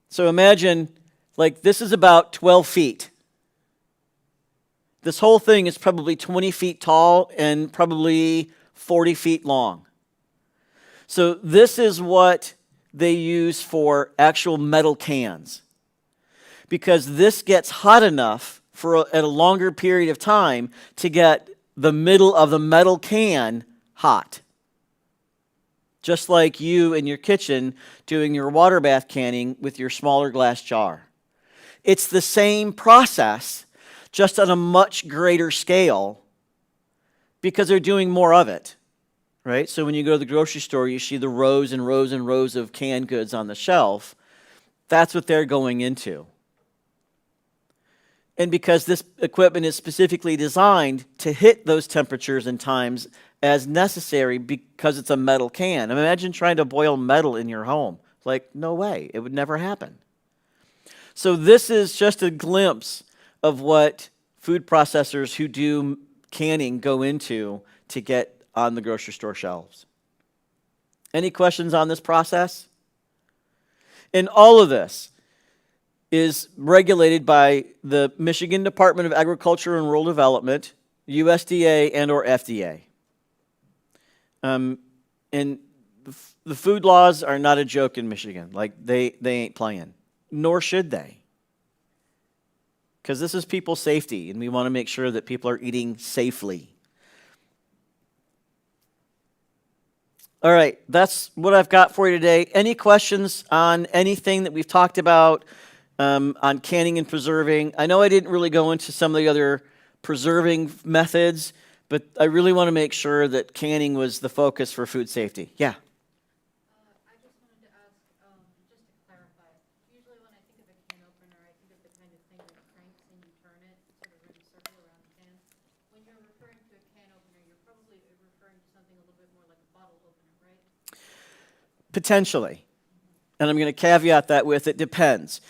So imagine, like, this is about 12 feet. This whole thing is probably 20 feet tall and probably 40 feet long. So this is what they use for actual metal cans, because this gets hot enough at a longer period of time to get the middle of the metal can hot. Just like you in your kitchen doing your water bath canning with your smaller glass jar. It's the same process, just on a much greater scale, because they're doing more of it, right? So when you go to the grocery store, you see the rows and rows and rows of canned goods on the shelf. That's what they're going into. And because this equipment is specifically designed to hit those temperatures and times as necessary because it's a metal can. Imagine trying to boil metal in your home. Like, no way. It would never happen. So this is just a glimpse of what food processors who do canning go into to get on the grocery store shelves. Any questions on this process? And all of this is regulated by the Michigan Department of Agriculture and Rural Development, USDA, and or FDA. And the food laws are not a joke in Michigan. Like, they ain't playing. Nor should they. Because this is people's safety, and we want to make sure that people are eating safely. All right, that's what I've got for you today. Any questions on anything that we've talked about on canning and preserving? I know I didn't really go into some of the other preserving methods, but I really want to make sure that canning was the focus for food safety. Yeah? I just wanted to ask, just to clarify, usually when I think of a can opener, I think of the kind of thing that cranks and you turn it, sort of in a circle around the can. When you're referring to a can opener, you're probably referring to something a little bit more like a bottle opener, right? Potentially. And I'm going to caveat that with it depends.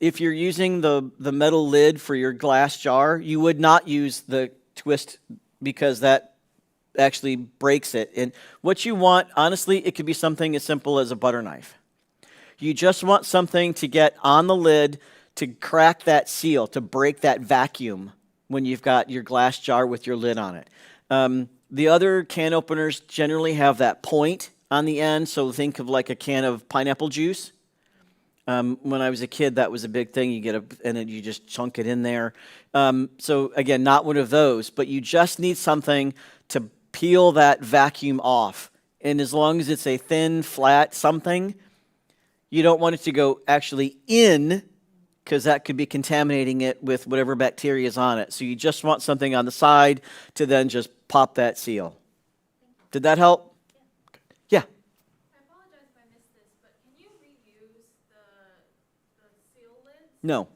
If you're using the metal lid for your glass jar, you would not use the twist because that actually breaks it. And what you want, honestly, it could be something as simple as a butter knife. You just want something to get on the lid to crack that seal, to break that vacuum when you've got your glass jar with your lid on it. The other can openers generally have that point on the end, so think of like a can of pineapple juice. When I was a kid, that was a big thing. You get and then you just chunk it in there. So again, not one of those, but you just need something to peel that vacuum off. And as long as it's a thin, flat something, you don't want it to go actually in, because that could be contaminating it with whatever bacteria is on it. So you just want something on the side to then just pop that seal. Did that help? Yeah. I apologize if I missed this, but can you reuse the seal lids? No.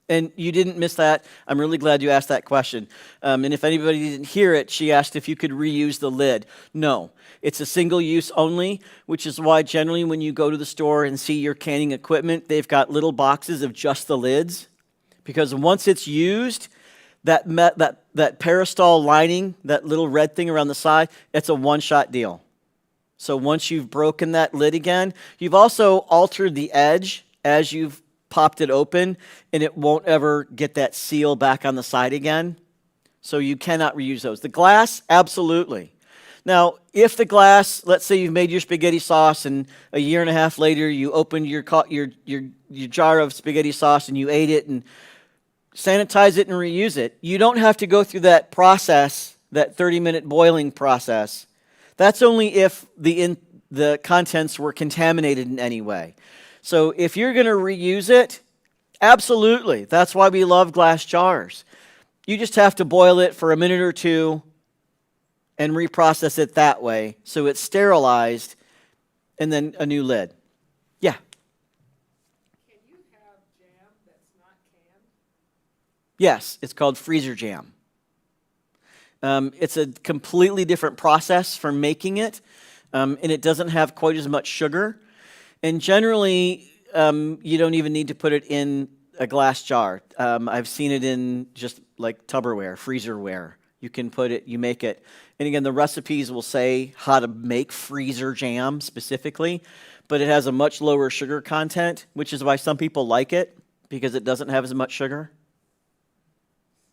And you didn't miss that. I'm really glad you asked that question. And if anybody didn't hear it, she asked if you could reuse the lid. No. It's a single use only, which is why generally when you go to the store and see your canning equipment, they've got little boxes of just the lids. Because once it's used, that peristyle lining, that little red thing around the side, it's a one-shot deal. So once you've broken that lid again, you've also altered the edge as you've popped it open, and it won't ever get that seal back on the side again. So you cannot reuse those. The glass, absolutely. Now, if the glass, let's say you've made your spaghetti sauce, and a year and a half later you opened your jar of spaghetti sauce and you ate it and sanitize it and reuse it, you don't have to go through that process, that 30-minute boiling process. That's only if the contents were contaminated in any way. So if you're going to reuse it, absolutely. That's why we love glass jars. You just have to boil it for a minute or two and reprocess it that way so it's sterilized, and then a new lid. Yeah. Can you have jam that's not canned? Yes, it's called freezer jam. It's a completely different process for making it, and it doesn't have quite as much sugar. And generally, you don't even need to put it in a glass jar. I've seen it in just like Tupperware, freezerware. You can put it, you make it. And again, the recipes will say how to make freezer jam specifically, but it has a much lower sugar content, which is why some people like it, because it doesn't have as much sugar.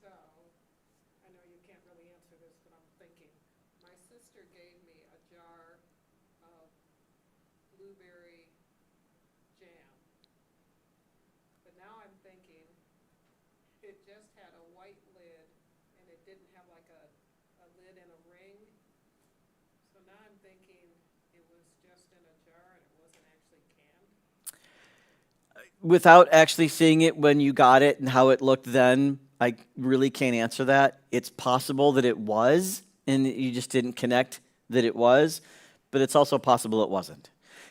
So, I know you can't really answer this, but I'm thinking, my sister gave me a jar of blueberry jam. But now I'm thinking, it just had a white lid, and it didn't have like a lid and a ring. So now I'm thinking it was just in a jar and it wasn't actually canned. Without actually seeing it when you got it and how it looked then, I really can't answer that. It's possible that it was, and you just didn't connect that it was, but it's also possible it wasn't.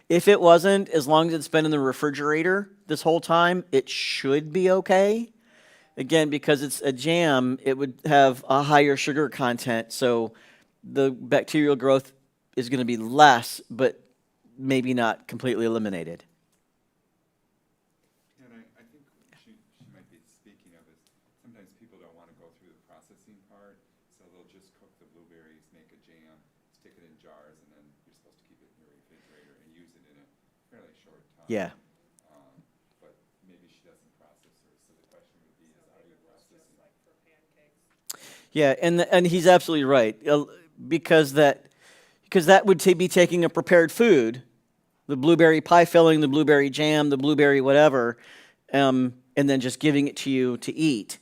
If it wasn't, as long as it's been in the refrigerator this whole time, it should be okay. Again, because it's a jam, it would have a higher sugar content, so the bacterial growth is going to be less, but maybe not completely eliminated. And I think she might be speaking of is sometimes people don't want to go through the processing part, so they'll just cook the blueberries, make a jam, stick it in jars, and then you're supposed to keep it in your refrigerator and use it in a fairly short time. Yeah. But maybe she doesn't process hers, so the question would be is how do you process it? Like for pancakes. Yeah, and he's absolutely right, because that would be taking a prepared food, the blueberry pie filling, the blueberry jam, the blueberry whatever, and then just giving it to you to eat.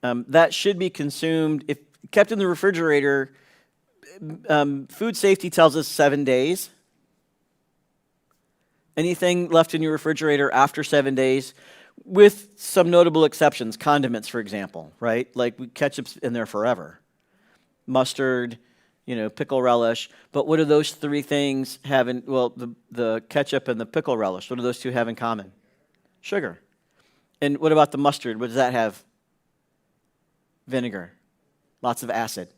That should be consumed, if kept in the refrigerator. Food safety tells us 7 days. Anything left in your refrigerator after 7 days, with some notable exceptions, condiments, for example, right? Like ketchup's in there forever. Mustard, pickle relish. But what do those three things have in, well, the ketchup and the pickle relish, what do those two have in common? Sugar. And what about the mustard? What does that have? Vinegar. Lots of acid.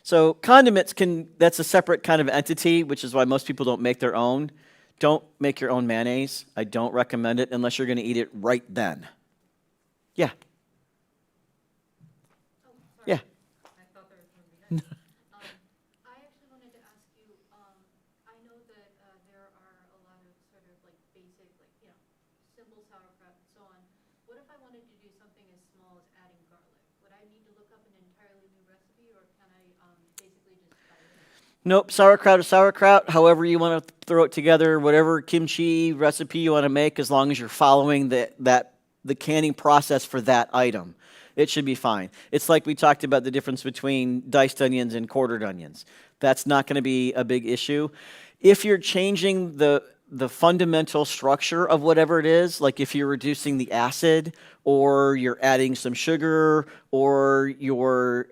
So condiments that's a separate kind of entity, which is why most people don't make their own. Don't make your own mayonnaise. I don't recommend it unless you're going to eat it right then. Yeah. Oh, sorry. Yeah. I thought there was something behind me. I actually wanted to ask you, I know that there are a lot of sort of like basic, simple sauerkraut and so on. What if I wanted to do something as small as adding garlic? Would I need to look up an entirely new recipe, or can I basically just buy it? Nope, sauerkraut is sauerkraut. However you want to throw it together, whatever kimchi recipe you want to make, as long as you're following the canning process for that item, it should be fine. It's like we talked about the difference between diced onions and quartered onions. That's not going to be a big issue. If you're changing the fundamental structure of whatever it is, like if you're reducing the acid, or you're adding some sugar, or you're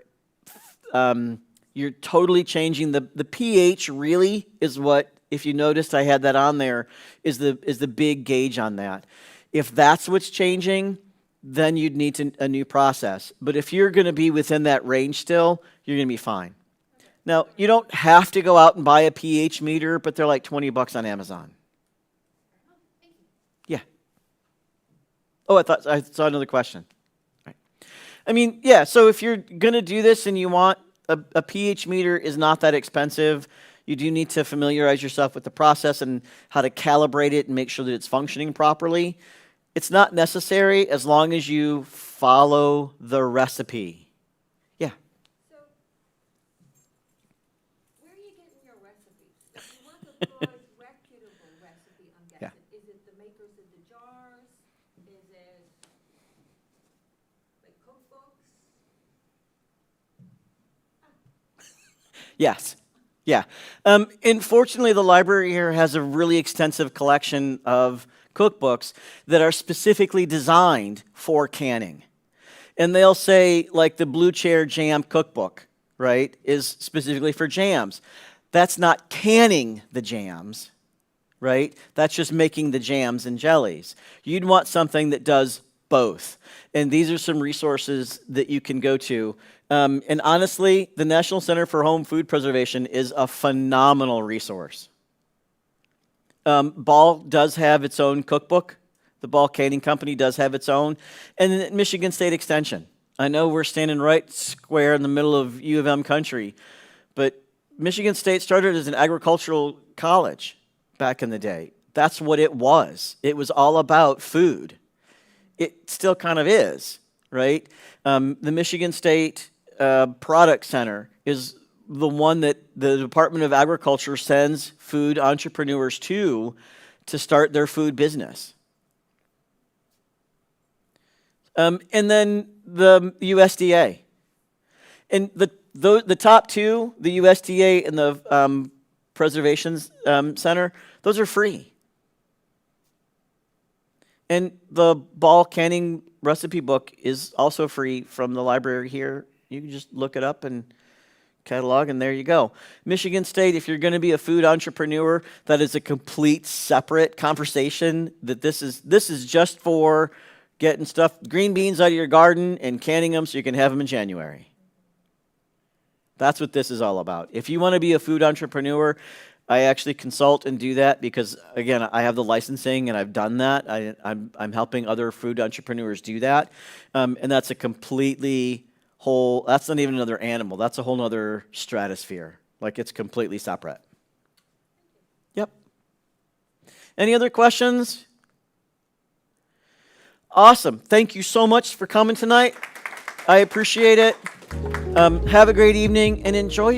totally changing the pH. Really is what, if you noticed, I had that on there, is the big gauge on that. If that's what's changing, then you'd need a new process. But if you're going to be within that range still, you're going to be fine. Now, you don't have to go out and buy a pH meter, but they're like $20 on Amazon. Thank you. Yeah. Oh, I saw another question. Right. I mean, yeah, so if you're going to do this and you want a pH meter, is not that expensive. You do need to familiarize yourself with the process and how to calibrate it and make sure that it's functioning properly. It's not necessary as long as you follow the recipe. Yeah. So, where are you getting your recipes? If you want a good, reputable recipe, I'm Yeah. guessing, is it the makers of the jars? Is it like cookbooks? Yes. Yeah. Unfortunately, the library here has a really extensive collection of cookbooks that are specifically designed for canning. And they'll say, like, the Blue Chair Jam Cookbook, right, is specifically for jams. That's not canning the jams, right? That's just making the jams and jellies. You'd want something that does both. And these are some resources that you can go to. And honestly, the National Center for Home Food Preservation is a phenomenal resource. Ball does have its own cookbook. The Ball Canning Company does have its own. And then Michigan State Extension. I know we're standing right square in the middle of U of M country, but Michigan State started as an agricultural college back in the day. That's what it was. It was all about food. It still kind of is, right? The Michigan State Product Center is the one that the Department of Agriculture sends food entrepreneurs to start their food business. And then the USDA. And the top two, the USDA and the Preservation Center, those are free. And the Ball Canning recipe book is also free from the library here. You can just look it up and catalog, and there you go. Michigan State, if you're going to be a food entrepreneur, that is a complete separate conversation. That this is just for getting green beans out of your garden and canning them so you can have them in January. That's what this is all about. If you want to be a food entrepreneur, I actually consult and do that because, again, I have the licensing and I've done that. I'm helping other food entrepreneurs do that. And that's a completely that's not even another animal. That's a whole other stratosphere. Like, it's completely separate. Yep. Any other questions? Awesome. Thank you so much for coming tonight. I appreciate it. Have a great evening and enjoy your